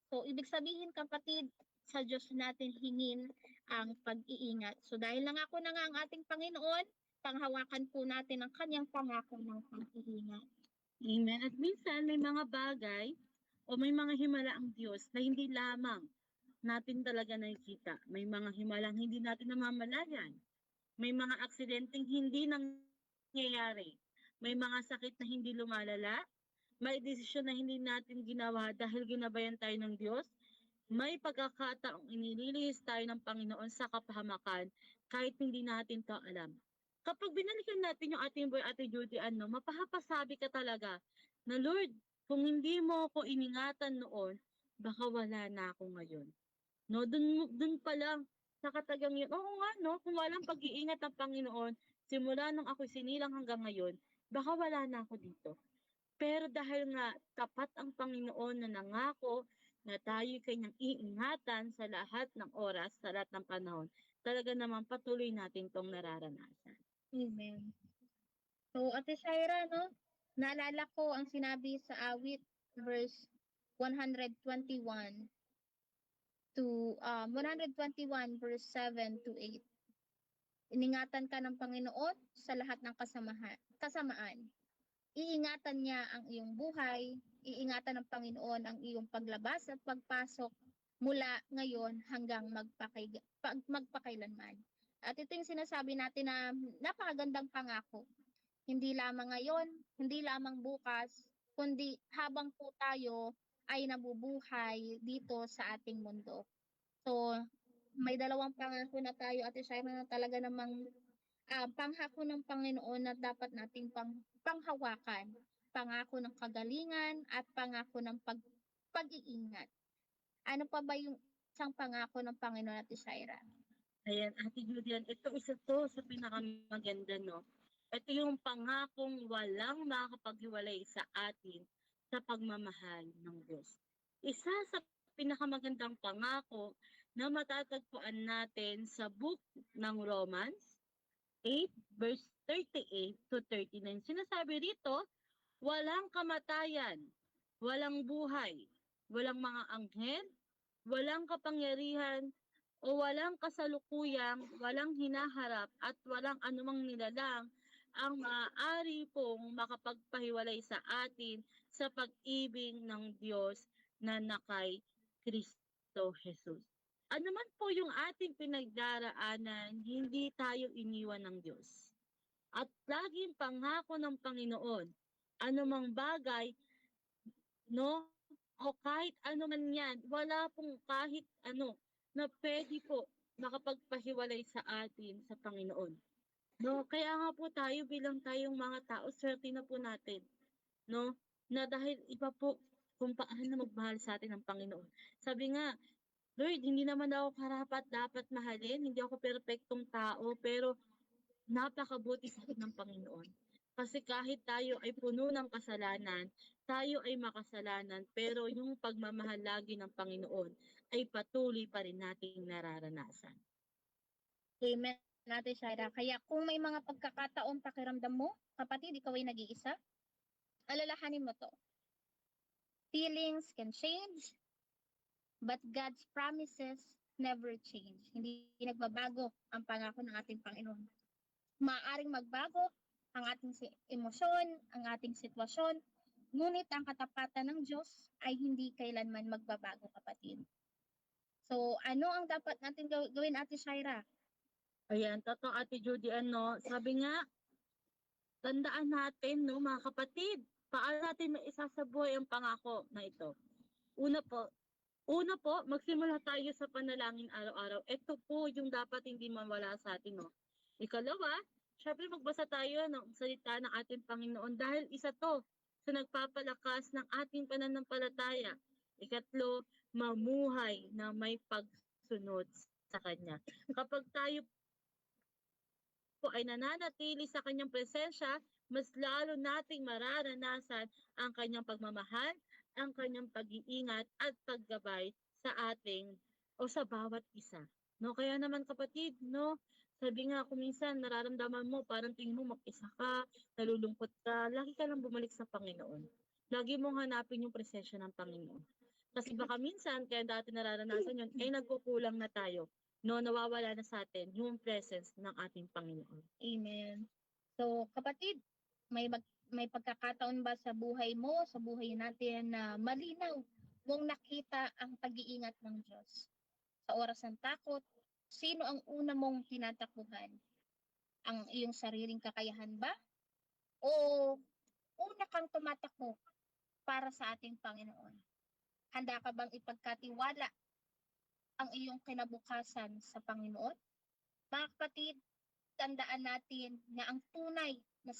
So ibig sabihin, kapatid, sa Diyos natin hingin ang pag-iingat. So dahil nangako na nga ang ating Panginoon, panghawakan po natin ang kanyang pangako ng pag-iingat. Amen. At minsan may mga bagay o may mga himala ang Diyos na hindi lamang natin talaga nakikita. May mga himalang hindi natin namamalayan. May mga aksidenteng hindi nangyayari. May mga sakit na hindi lumalala. May desisyon na hindi natin ginawa dahil ginabayan tayo ng Diyos. May pagkakataong inililihis tayo ng Panginoon sa kapahamakan kahit hindi natin to alam. Kapag binalikan natin yung ating boy, Ate Judy, mapahapasabi ka talaga na, Lord, kung hindi mo ako iningatan noon, baka wala na ako ngayon. No, dun pa lang sa katagang yun. Oo nga, no, kung walang pag-iingat ng Panginoon, simula nung ako sinilang hanggang ngayon, baka wala na ako dito. Pero dahil nga tapat ang Panginoon na nangako na tayo kanyang iingatan sa lahat ng oras, sa lahat ng panahon, talaga naman patuloy natin tong nararanasan. Amen. So, Ate Shaira, no? Naalala ko ang sinabi sa awit, verse 121 to 121 verse 7 to 8. Iningatan ka ng Panginoon sa lahat ng kasamaan. Iingatan niya ang iyong buhay, iingatan ng Panginoon ang iyong paglabas at pagpasok mula ngayon hanggang magpakailanman. At ito yung sinasabi natin na napakagandang pangako. Hindi lamang ngayon, hindi lamang bukas, kundi habang po tayo ay nabubuhay dito sa ating mundo. So, may dalawang pangako na tayo, Ate Shaira, na talaga namang panghako ng Panginoon na dapat nating panghawakan. Pangako ng kagalingan at pangako ng pag-iingat. Ano pa ba yung isang pangako ng Panginoon, Ate Shaira? Ayan, Ate Julian, ito isa to sa pinakamaganda, no? Ito yung pangakong walang makakapaghiwalay sa atin sa pagmamahal ng Diyos. Isa sa pinakamagandang pangako na matatagpuan natin sa book ng Romans 8 verse 38 to 39. Sinasabi rito, walang kamatayan, walang buhay, walang mga anghel, walang kapangyarihan, o walang kasalukuyang, walang hinaharap at walang anumang nilalang ang maaari pong makapagpahiwalay sa atin sa pag-ibig ng Diyos na nakay Kristo Jesus. Ano man po yung ating pinagdaraanan, hindi tayo iniwan ng Diyos. At laging pangako ng Panginoon, anumang bagay, no, o kahit ano man yan, wala pong kahit ano na pwede po makapagpahiwalay sa atin sa Panginoon. No, kaya nga po tayo bilang tayong mga tao, swerte na po natin, no? Na dahil iba po kung paano magmahal sa atin ng Panginoon. Sabi nga, Lord, hindi naman ako karapat dapat mahalin, hindi ako perpektong tao, pero napakabuti sa akin ng Panginoon. Kasi kahit tayo ay puno ng kasalanan, tayo ay makasalanan, pero yung pagmamahal lagi ng Panginoon ay patuloy pa rin nating nararanasan. Amen, Ate Shaira. Kaya kung may mga pagkakataon pakiramdam mo, kapatid, ikaw ay nag-iisa, alalahanin mo to. Feelings can change, but God's promises never change. Hindi nagbabago ang pangako ng ating Panginoon. Maaaring magbago ang ating emosyon, ang ating sitwasyon, ngunit ang katapatan ng Diyos ay hindi kailanman magbabago, kapatid. So, ano ang dapat natin gawin, Ate Shaira? Ayan, totoo Ate Judy, sabi nga, tandaan natin, no, mga kapatid, paano natin maisasabuhay ang pangako na ito? Una po, magsimula tayo sa panalangin araw-araw. Ito po yung dapat hindi mawala sa atin, no. Ikalawa, syempre magbasa tayo ng salita ng ating Panginoon dahil isa to sa nagpapalakas ng ating pananampalataya. Ikatlo, mamuhay na may pagsunod sa Kanya. Kapag tayo po ay nananatili sa kanyang presensya, mas lalo nating mararanasan ang kanyang pagmamahal, ang kanyang pag-iingat at paggabay sa ating o sa bawat isa. No, kaya naman kapatid, no, sabi nga kung minsan nararamdaman mo parang tingin mo mag-isa ka, nalulungkot ka, lagi ka lang bumalik sa Panginoon. Lagi mong hanapin yung presensya ng Panginoon. Kasi baka minsan, kaya dati nararanasan yun, ay nagkukulang na tayo. No, nawawala na sa atin yung presence ng ating Panginoon. Amen. So, kapatid, may pagkakataon ba sa buhay mo, sa buhay natin na malinaw mong nakita ang pag-iingat ng Diyos? Sa oras ng takot, sino ang una mong tinatakbuhan? Ang iyong sariling kakayahan ba? O una kang tumatakbo para sa ating Panginoon? Handa ka bang ipagkatiwala ang iyong kinabukasan sa Panginoon? Mga kapatid, tandaan natin na ang tunay na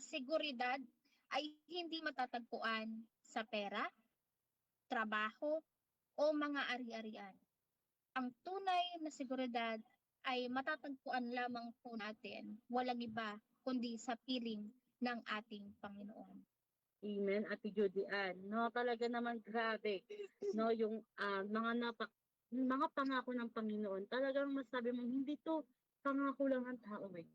seguridad ay hindi matatagpuan sa pera, trabaho, o mga ari-arian. Ang tunay na seguridad ay matatagpuan lamang po natin, walang iba kundi sa piling ng ating Panginoon. Amen, Ate Judy Ann. No, talaga naman grabe. No, yung mga pangako ng Panginoon, talagang masabi mo, hindi to pangako lang ng tao eh.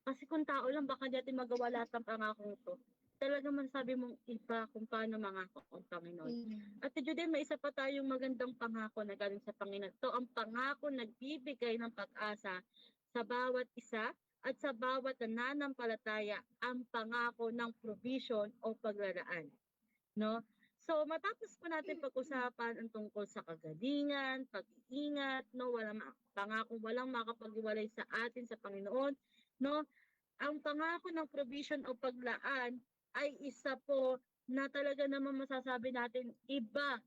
Kasi kung tao lang, baka di natin magawa lahat ng pangako to. Talagang masabi mong iba kung paano mangako ang Panginoon. Amen. Ate Judy, may isa pa tayong magandang pangako na galing sa Panginoon. Ito ang pangako nagbibigay ng pag-asa sa bawat isa at sa bawat nananampalataya, ang pangako ng provision o paglalaan. No? So matapos po natin pag-usapan ang tungkol sa kagalingan, pag-iingat, no, pangako walang makapag-iwalay sa atin sa Panginoon, no? Ang pangako ng provision o paglaan ay isa po na talaga naman masasabi natin iba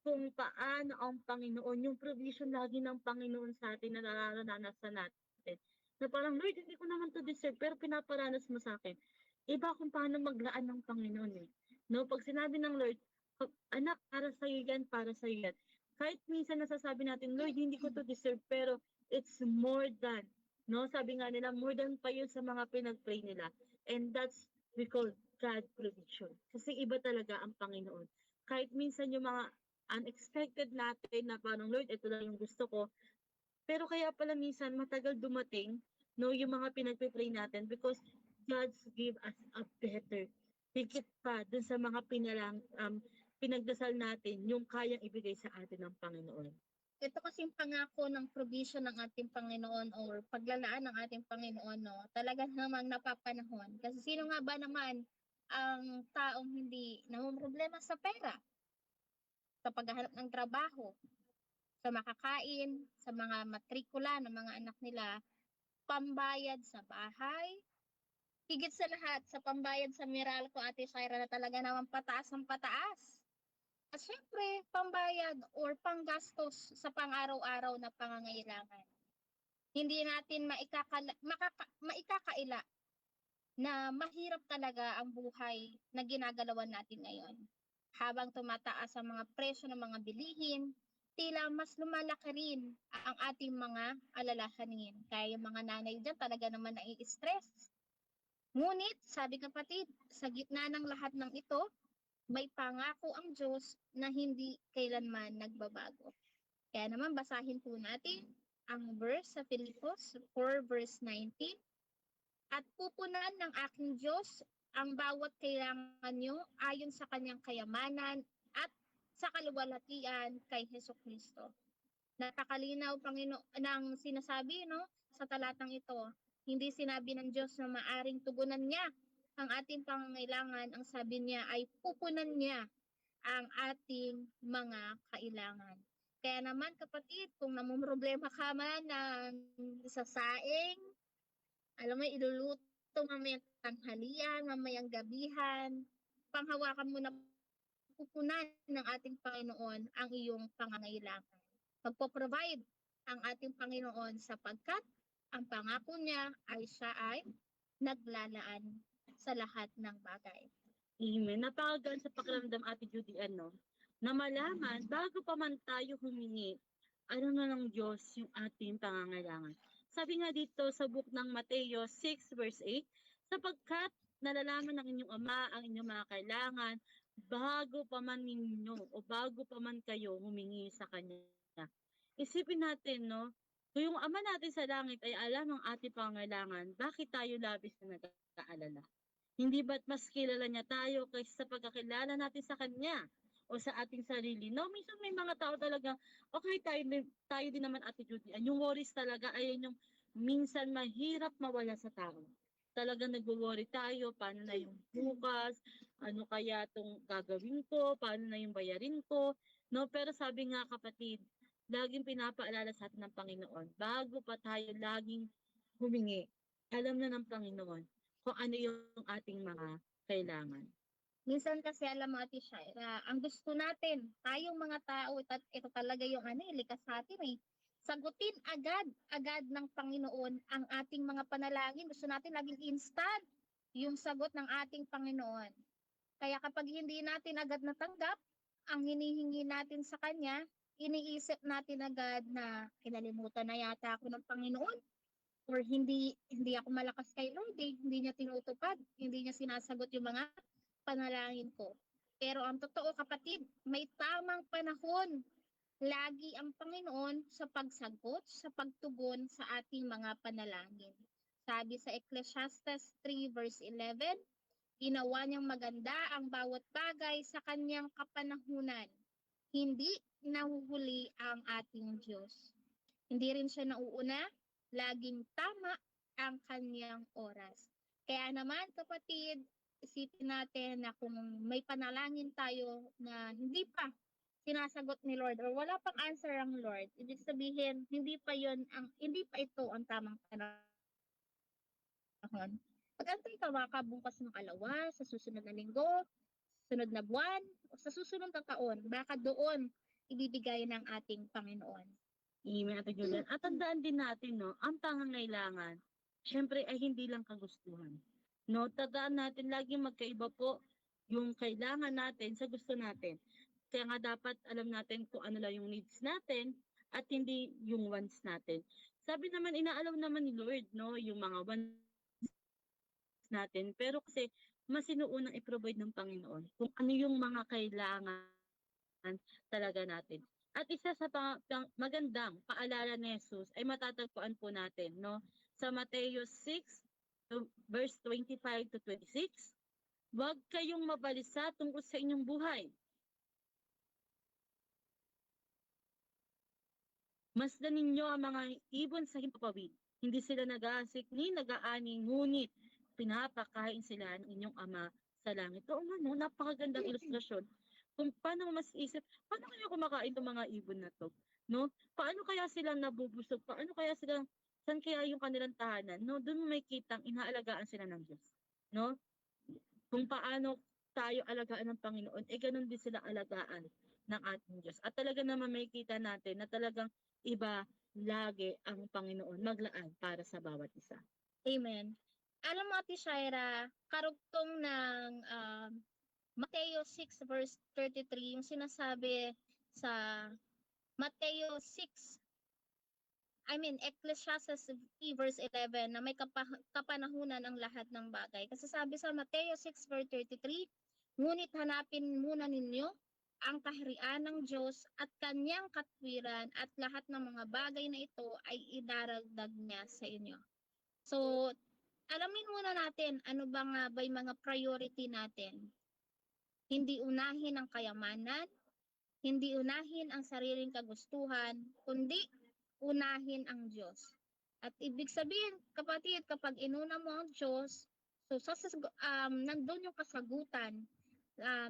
kung paano ang Panginoon, yung provision lagi ng Panginoon sa atin na nararanasan natin. Na parang, Lord, hindi ko naman to deserve, pero pinaparanas mo sa akin. Iba kung paano maglaan ng Panginoon eh. No, pag sinabi ng Lord, anak, para sa yan, para sa yan. Kahit minsan nasasabi natin, Lord, hindi ko to deserve, pero it's more than. No, sabi nga nila, more than pa yun sa mga pinag-pray nila. And that's we call God provision. Kasi iba talaga ang Panginoon. Kahit minsan yung mga unexpected natin na parang, Lord, ito lang yung gusto ko. Pero kaya pala minsan matagal dumating, no, yung mga pinag-pray natin because God's give us a better, higit pa dun sa mga pinagdasal natin, yung kayang ibigay sa atin ng Panginoon. Ito kasing pangako ng provision ng ating Panginoon or paglalaan ng ating Panginoon, no, talaga namang napapanahon. Kasi sino nga ba naman ang taong hindi namumroblema sa pera, sa paghahanap ng trabaho, sa makakain, sa mga matrikula ng mga anak nila, pambayad sa bahay, higit sa lahat, sa pambayad sa Meralco, Ate Shaira, na talaga naman pataas ang pataas. At syempre, pambayad or panggastos sa pang-araw-araw na pangangailangan. Hindi natin maikakaila na mahirap talaga ang buhay na ginagalawan natin ngayon. Habang tumataas ang mga presyo ng mga bilihin, tila mas lumalaki rin ang ating mga alalahanin. Kaya yung mga nanay dyan talaga naman nai-stress. Ngunit, sabi kapatid, sa gitna ng lahat ng ito, may pangako ang Diyos na hindi kailanman nagbabago. Kaya naman basahin po natin ang verse sa Filipos 4 verse 19. At pupunan ng aking Diyos ang bawat kailangan nyo ayon sa kanyang kayamanan at sa kaluwalhatian kay Hesukristo. Napakalinaw ng sinasabi, no, sa talatang ito. Hindi sinabi ng Diyos na maaring tugunan niya ang ating pangangailangan. Ang sabi niya ay pupunan niya ang ating mga kailangan. Kaya naman kapatid, kung namumroblema ka man ng sa saing, alam mo, iluluto mamayang tanghalian, mamayang gabihan, panghawakan mo na pupunan ng ating Panginoon ang iyong pangangailangan. Magpo-provide ang ating Panginoon sapagkat ang pangako niya ay siya ay naglalaan sa lahat ng bagay. Amen. Napakagaan sa pakiramdam, Ate Judy, na malaman, bago pa man tayo humingi, ano na ng Diyos yung ating pangangailangan. Sabi nga dito sa book ng Mateo 6 verse 8, sapagkat nalalaman ng inyong Ama ang inyong mga kailangan bago pa man ninyo o bago pa man kayo humingi sa Kanya. Isipin natin, no, kung yung Ama natin sa langit ay alam ang ating pangangailangan, bakit tayo labis na nag-aalala? Hindi ba't mas kilala niya tayo kaysa sa pagkakilala natin sa Kanya o sa ating sarili? No, minsan may mga tao talaga, okay, tayo din naman, Ate Judy. Yung worries talaga, ayan yung minsan mahirap mawala sa tao. Talaga nag-worry tayo, paano na yung bukas, ano kaya itong gagawin ko, paano na yung bayarin ko. No, pero sabi nga kapatid, laging pinapaalala sa atin ng Panginoon. Bago pa tayo laging humingi, alam na ng Panginoon kung ano yung ating mga kailangan. Minsan kasi alam mo Ate Shaira, ang gusto natin, tayong mga tao, ito talaga yung likas sa atin sagutin agad ng Panginoon ang ating mga panalangin. Gusto natin laging instant yung sagot ng ating Panginoon. Kaya kapag hindi natin agad natanggap ang hinihingi natin sa Kanya, iniisip natin agad na kinalimutan na yata ako ng Panginoon or hindi ako malakas kay Lord, hindi niya tinutupad, hindi niya sinasagot yung mga panalangin ko. Pero ang totoo kapatid, may tamang panahon lagi ang Panginoon sa pagsagot, sa pagtugon sa ating mga panalangin. Sabi sa Ecclesiastes 3 verse 11, ginawa niyang maganda ang bawat bagay sa kanyang kapanahunan. Hindi nahuhuli ang ating Diyos. Hindi rin siya nauuna, laging tama ang kanyang oras. Kaya naman kapatid, isipin natin na kung may panalangin tayo na hindi pa sinasagot ni Lord or wala pang answer ang Lord, ibig sabihin hindi pa ito ang tamang panahon. Pag-antay ka baka bukas ng alawa, sa susunod na linggo, sunod na buwan, o sa susunod na taon, baka doon ibibigay ng ating Panginoon. Amen, Ate Julian. At tandaan din natin, no, ang pangangailangan, syempre ay hindi lang kagustuhan. No, tandaan natin, lagi magkaiba po yung kailangan natin sa gusto natin. Kaya nga dapat alam natin kung ano lang yung needs natin at hindi yung wants natin. Sabi naman, inaalam naman ni Lord, no, yung mga wants natin. Pero kasi, mas sinuunang i-provide ng Panginoon kung ano yung mga kailangan talaga natin. At isa sa magandang paalala ni Jesus ay matatagpuan po natin, no? Sa Mateo 6 verse 25 to 26, huwag kayong mabalisa tungkol sa inyong buhay. Masdan ninyo ang mga ibon sa himpapawid. Hindi sila nag-aasik ni nag-aani, ngunit pinapakain sila ng inyong ama sa langit. Oo nga, no? Napakagandang ilustrasyon. Kung paano mas isip, paano kaya kumakain ng mga ibon na to? No? Paano kaya sila nabubusog? Paano kaya sila, saan kaya yung kanilang tahanan? No? Doon may kitang inaalagaan sila ng Diyos. No? Kung paano tayo alagaan ng Panginoon, ganun din sila alagaan ng ating Diyos. At talaga naman may kita natin na talagang iba lagi ang Panginoon maglaan para sa bawat isa. Amen. Alam mo Ate Shaira, karugtong ng Mateo 6 verse 33, yung sinasabi sa Mateo 6, Ecclesiastes 3 verse 11 na may kapanahunan ang lahat ng bagay. Kasi sabi sa Mateo 6 verse 33, ngunit hanapin muna ninyo ang kaharian ng Diyos at kanyang katwiran at lahat ng mga bagay na ito ay idaragdag niya sa inyo. So, alamin muna natin ano ba nga ba yung mga priority natin. Hindi unahin ang kayamanan, hindi unahin ang sariling kagustuhan, kundi unahin ang Diyos. At ibig sabihin, kapatid, kapag inuna mo ang Diyos, so nandun yung kasagutan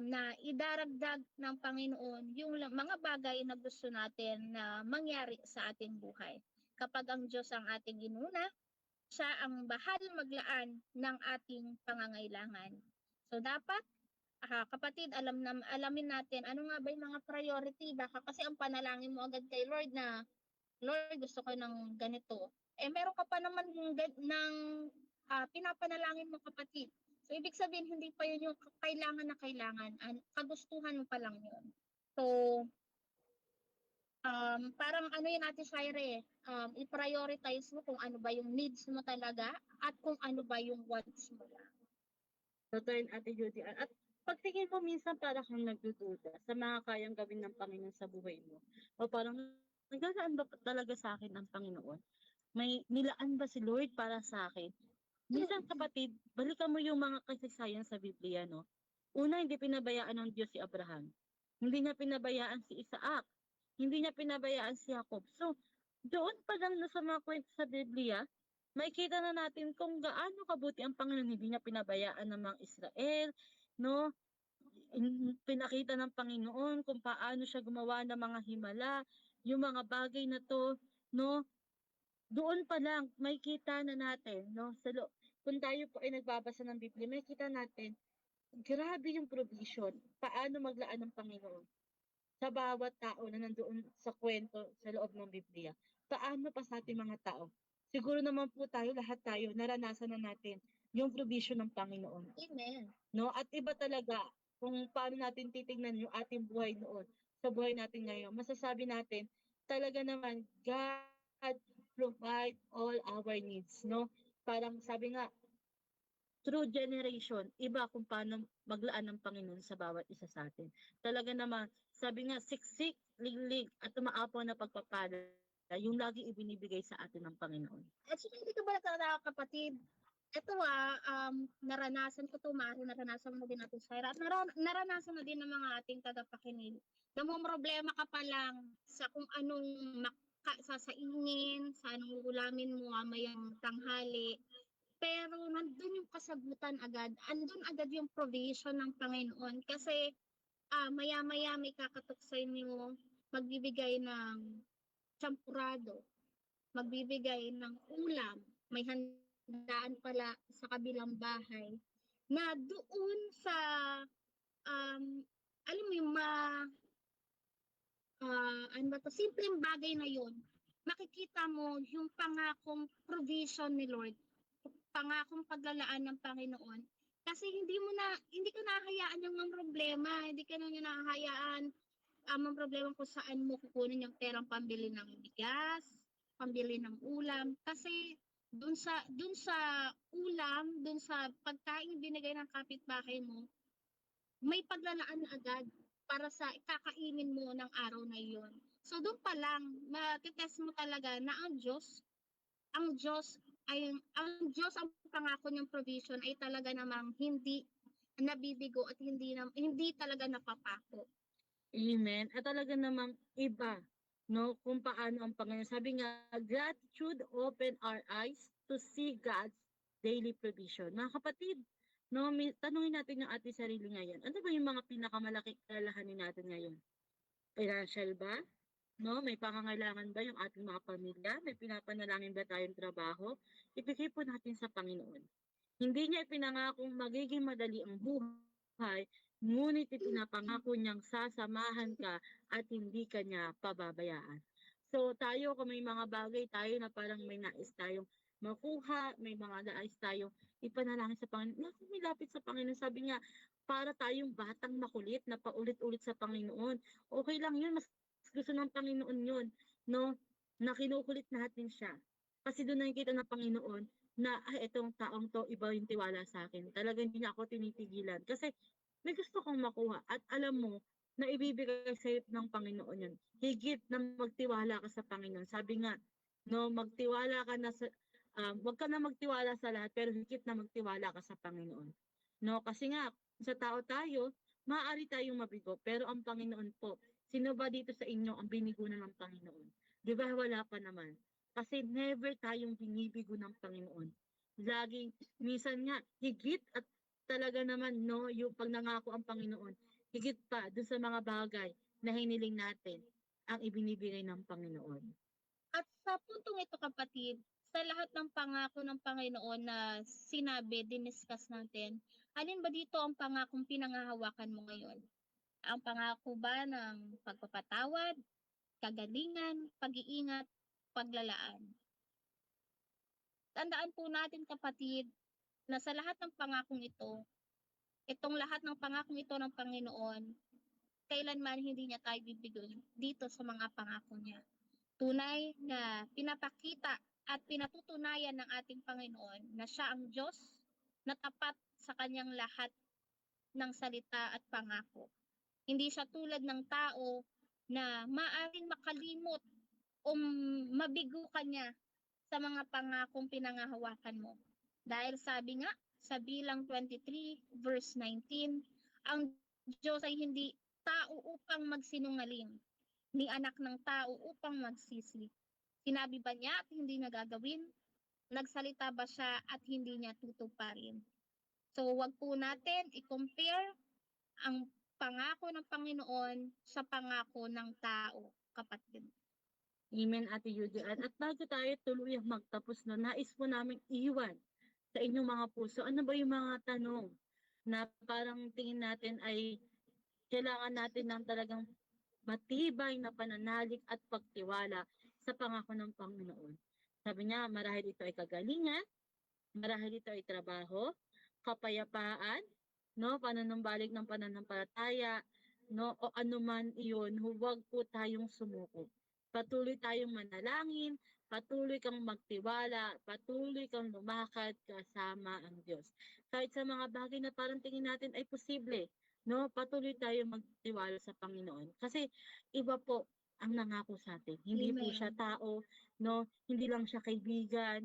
na idaragdag ng Panginoon yung mga bagay na gusto natin na mangyari sa ating buhay. Kapag ang Diyos ang ating inuna, siya ang bahal maglaan ng ating pangangailangan. So dapat kapatid, alamin natin ano nga ba yung mga priority. Baka kasi ang panalangin mo agad kay Lord na, Lord, gusto ko ng ganito. Meron ka pa naman ng pinapanalangin mo kapatid. So, ibig sabihin, hindi pa yun yung kailangan na kailangan. Kagustuhan mo pa lang yun. So, parang ano yun natin, Shire, i-prioritize mo kung ano ba yung needs mo talaga at kung ano ba yung wants mo lang. Totoo yun, Ate Judy. At pagtingin mo minsan para kang nagdududa sa mga kayang gawin ng Panginoon sa buhay mo. O parang, nagdadaan ba talaga sa akin ang Panginoon? May nilaan ba si Lord para sa akin? Minsan kapatid, balikan mo yung mga kasaysayan sa Biblia, no? Una, hindi pinabayaan ng Diyos si Abraham. Hindi niya pinabayaan si Isaac. Hindi niya pinabayaan si Jacob. So, doon pa lang sa mga kwento sa Biblia, makikita na natin kung gaano kabuti ang Panginoon. Hindi niya pinabayaan ng mga Israel, no? Pinakita ng Panginoon kung paano siya gumawa ng mga himala, yung mga bagay na to, no? Doon pa lang makikita na natin, no? Kung tayo po ay nagbabasa ng Biblia, makikita natin, grabe yung provision. Paano maglaan ng Panginoon sa bawat tao na nandoon sa kwento sa loob ng Biblia. Paano pa sa ating mga tao? Siguro naman po tayo, lahat tayo, naranasan na natin yung provision ng Panginoon. Amen. No? At iba talaga kung paano natin titingnan yung ating buhay noon sa buhay natin ngayon. Masasabi natin, talaga naman, God provide all our needs. No? Parang sabi nga, through generation, iba kung paano maglaan ng Panginoon sa bawat isa sa atin. Talaga naman, sabi nga, siksik, liglig, at umaapaw na pagpapala, yung lagi ibinibigay sa atin ng Panginoon. At saka hindi ka ba nagtataka, kapatid? Ito naranasan ko to, Mari, naranasan mo din natin, Syra, at naranasan na din ng mga ating tagapakinig. Problema ka pa lang sa kung anong sasaingin, sa anong ulamin mo mamayang tanghali. Pero nandun yung kasagutan agad. Andun agad yung provision ng Panginoon. Kasi maya-maya may kakatok sa inyo, magbibigay ng champurado, magbibigay ng ulam, may handaan pala sa kabilang bahay, na doon sa, alam mo yung ano ba to, simpleng bagay na yun, makikita mo yung pangakong provision ni Lord, pangakong paglalaan ng Panginoon. Kasi hindi ka nahahayaan yung mga problema, hindi ka na nahahayaan ang problema kung saan mo kukunin yung perang pambili ng bigas, pambili ng ulam. Kasi dun sa ulam, dun sa pagkain binigay ng kapitbahay mo, may paglalaan agad para sa kakainin mo ng araw na iyon. So doon pa lang, matitest mo talaga na ang Diyos ang pangako niyang provision ay talaga namang hindi nabibigo at hindi talaga napapako. Amen. At talaga namang iba, no, kung paano ang Panginoon. Sabi nga, gratitude open our eyes to see God's daily provision. Mga kapatid, no, tanungin natin yung ating sarili ngayon. Ano ba yung mga pinakamalaking alalahanin natin ngayon? Financial ba? No, may pangangailangan ba yung ating mga pamilya? May pinapanalangin ba tayong trabaho? Ibigay po natin sa Panginoon. Hindi niya ipinangakong magiging madali ang buhay, ngunit ipinapangako niyang sasamahan ka at hindi ka niya pababayaan. So tayo, kung may mga bagay tayo na parang may nais tayong makuha, may mga nais tayong ipanalangin sa Panginoon, lumilapit sa Panginoon. Sabi niya, para tayong batang makulit na paulit-ulit sa Panginoon. Okay lang yun, mas gusto ng Panginoon yun, no? Na kinukulit natin siya. Kasi doon nakikita ng Panginoon na itong taong to, iba yung tiwala sa akin. Talagang hindi niya ako tinitigilan. Kasi may gusto kong makuha at alam mo na ibibigay sa iyo ng Panginoon yun. Higit na magtiwala ka sa Panginoon. Sabi nga, no, magtiwala ka na sa, wag ka na magtiwala sa lahat, pero higit na magtiwala ka sa Panginoon. No, kasi nga, sa tao tayo, maaari tayong mabigo, pero ang Panginoon po, sino ba dito sa inyo ang binigo na ng Panginoon? Di ba wala pa naman? Kasi never tayong binibigo ng Panginoon. Laging, minsan nga, higit at talaga naman, no, yung pag nangako ang Panginoon, higit pa dun sa mga bagay na hiniling natin ang ibinibigay ng Panginoon. At sa puntong ito, kapatid, sa lahat ng pangako ng Panginoon na sinabi, diniscuss natin, alin ba dito ang pangakong pinangahawakan mo ngayon? Ang pangako ba ng pagpapatawad, kagalingan, pag-iingat, paglalaan? Tandaan po natin, kapatid, na sa lahat ng pangakong ito, itong lahat ng pangakong ito ng Panginoon, kailanman hindi niya tayo bibigyan dito sa mga pangako niya. Tunay na pinapakita at pinatutunayan ng ating Panginoon na siya ang Diyos na tapat sa kanyang lahat ng salita at pangako. Hindi siya tulad ng tao na maaring makalimot o mabigo ka niya sa mga pangakong pinangahawakan mo. Dahil sabi nga sa Bilang 23 verse 19, ang Diyos ay hindi tao upang magsinungaling, ni anak ng tao upang magsisi. Sinabi ba niya at hindi niya gagawin? Nagsalita ba siya at hindi niya tutuparin? So wag po natin i-compare ang pangako ng Panginoon sa pangako ng tao, kapatid. Amen, Ate Yudian. At bago tayo tuluyang magtapos na, nais po namin iwan sa inyong mga puso. Ano ba yung mga tanong na parang tingin natin ay kailangan natin ng talagang matibay na pananalig at pagtiwala sa pangako ng Panginoon. Sabi niya, marahil ito ay kagalingan, marahil ito ay trabaho, kapayapaan, no, pananampalataya ng pananampalataya, no, o anuman iyon, huwag po tayong sumuko. Patuloy tayong manalangin, patuloy kang magtiwala, patuloy kang lumakad kasama ang Diyos. Kahit sa mga bagay na parang tingin natin ay posible, no, patuloy tayong magtiwala sa Panginoon. Kasi iba po ang nangako sa atin. Hindi po Amen. siya tao, no, hindi lang siya kaibigan,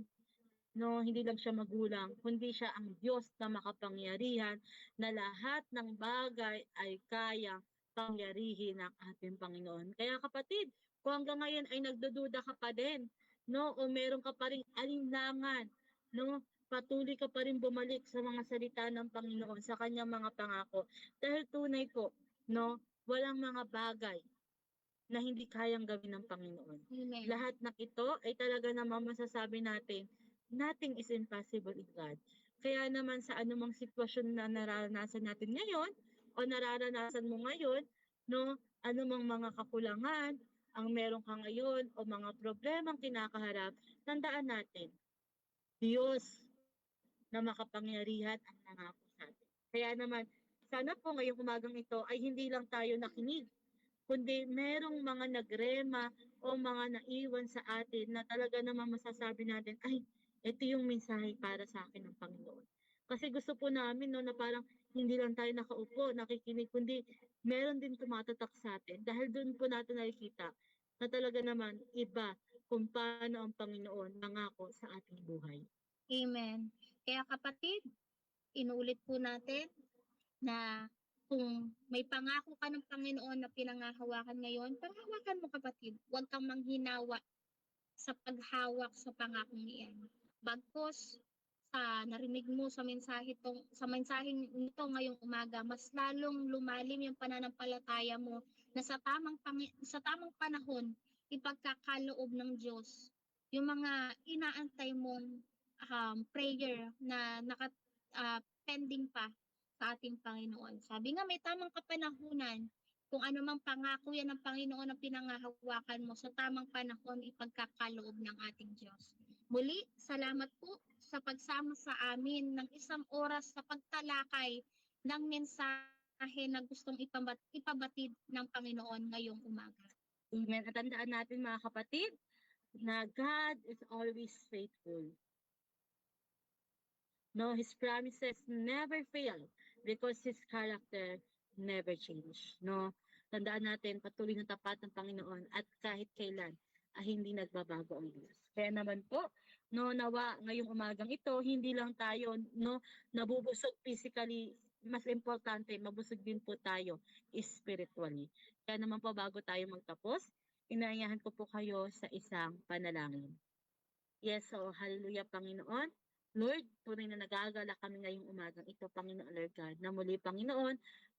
no, hindi lang siya magulang, kundi siya ang Diyos na makapangyarihan na lahat ng bagay ay kayang pangyarihin ng ating Panginoon. Kaya kapatid, kung hanggang ngayon ay nagdududa ka pa din, no, o meron ka pa ring alinlangan, no, patuloy ka pa rin bumalik sa mga salita ng Panginoon, sa kanyang mga pangako. Dahil tunay po, no, walang mga bagay na hindi kayang gawin ng Panginoon. Amen. Lahat ng ito ay talaga namang masasabi natin, nothing is impossible in God. Kaya naman sa anumang sitwasyon na nararanasan natin ngayon o nararanasan mo ngayon, no, anumang mga kakulangan ang meron ka ngayon o mga problemang kinakaharap, tandaan natin, Diyos na makapangyarihan ang nangako sa atin. Kaya naman, sana po ngayong umagang ito ay hindi lang tayo nakinig, kundi merong mga nagrema o mga naiwan sa atin na talaga naman masasabi natin, ay, ito yung mensahe para sa akin ng Panginoon. Kasi gusto po namin, no, na parang hindi lang tayo nakaupo, nakikinig, kundi meron din tumatatak sa atin. Dahil doon po natin nakikita na talaga naman iba kung paano ang Panginoon nangako sa ating buhay. Amen. Kaya kapatid, inuulit po natin na kung may pangako ka ng Panginoon na pinangahawakan ngayon, panghawakan mo kapatid. Huwag kang manghinawa sa paghawak sa pangakong iyan. Bagkus sa narinig mo sa mensaheng nito ngayong umaga, mas lalong lumalim yung pananampalataya mo na sa tamang panahon ipagkakaloob ng Diyos yung mga inaantay mong prayer na pending pa sa ating Panginoon. Sabi nga may tamang kapanahunan, kung ano mang pangako yan ng Panginoon na pinangahawakan mo, sa tamang panahon ipagkakaloob ng ating Diyos. Muli, salamat po sa pagsama sa amin ng isang oras sa pagtalakay ng mensahe na gustong ipabatid ng Panginoon ngayong umaga. Amen. At tandaan natin mga kapatid, na God is always faithful. No, His promises never fail because His character never change. No, tandaan natin, patuloy na tapat ng Panginoon at kahit kailan ay hindi nagbabago ang Diyos. Kaya naman po, no, nawa ngayong umagang ito, hindi lang tayo, no, nabubusog physically, mas importante, mabusog din po tayo spiritually. Kaya naman po, bago tayo magtapos, inaayahan ko po kayo sa isang panalangin. Yes, so hallelujah Panginoon. Lord, tunay na nag-aalala kami ngayong umagang ito, Panginoon Lord God, na muli, Panginoon,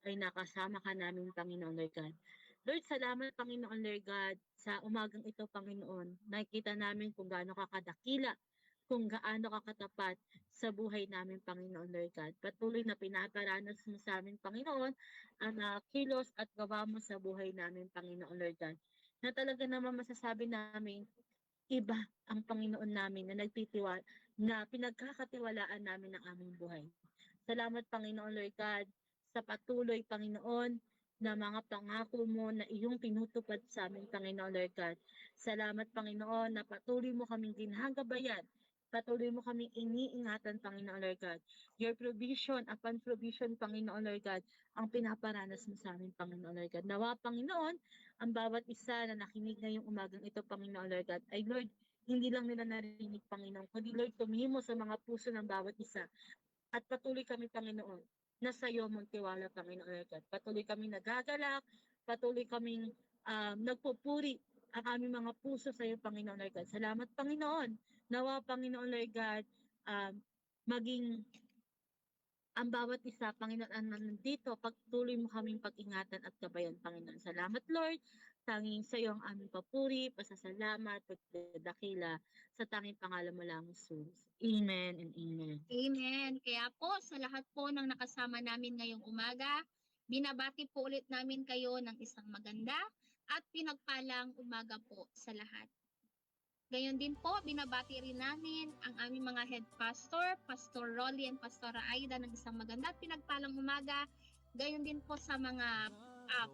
ay nakasama ka namin, Panginoon Lord God. Lord, salamat, Panginoon Lord God, sa umagang ito, Panginoon. Nakikita namin kung gaano ka kadakila, kung gaano ka katapat sa buhay namin, Panginoon Lord God. Patuloy na pinaparanas mo sa amin, Panginoon, ang kilos at gawa mo sa buhay namin, Panginoon Lord God. Na talaga naman masasabi namin, iba ang Panginoon namin na nagtitiwala, na pinagkakatiwalaan namin ang aming buhay. Salamat Panginoon Lord God sa patuloy Panginoon na mga pangako mo na iyong tinutupad sa amin Panginoon Lord God. Salamat Panginoon na patuloy mo kaming ginagabayan. Patuloy mo kaming iniingatan Panginoon Lord God. Your provision upon provision Panginoon Lord God ang pinaparanas mo sa amin Panginoon Lord God. Nawa Panginoon, ang bawat isa na nakinig ngayong umagang ito Panginoon Lord God ay Lord, hindi lang nila narinig Panginoon, kundi Lord, tumimo sa mga puso ng bawat isa. At patuloy kami Panginoon na sa iyo mong tiwala Panginoon Lord God. Patuloy kami nagagalak, patuloy kaming nagpupuri ang aming mga puso sa iyo Panginoon Lord God. Salamat Panginoon. Nawa Panginoon Lord God, maging ang bawat isa, Panginoon, ang nandito, pagtuloy mo kaming pag-ingatan at gabayan, Panginoon. Salamat, Lord. Tanging sa iyo ang aming papuri, pasasalamat, pagdadakila sa tanging pangalan mo lang, Jesus. Amen and amen. Amen. Kaya po, sa lahat po ng nakasama namin ngayong umaga, binabati po ulit namin kayo ng isang maganda at pinagpalang umaga po sa lahat. Gayon din po, binabati rin namin ang aming mga head pastor, Pastor Rolly and Pastora Aida ng isang maganda at pinagpalang umaga. Gayon din po sa mga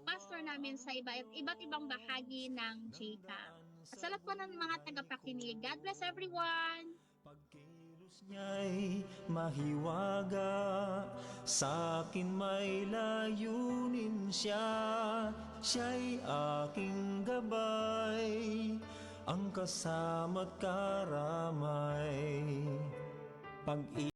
pastor namin sa iba't ibang bahagi ng JCAM. At sa lahat po ng mga tagapakinig, God bless everyone! Pagkilos niya'y mahiwaga, sa akin may layunin siya. Siya'y aking gabay, ang kasama't karamay. Pag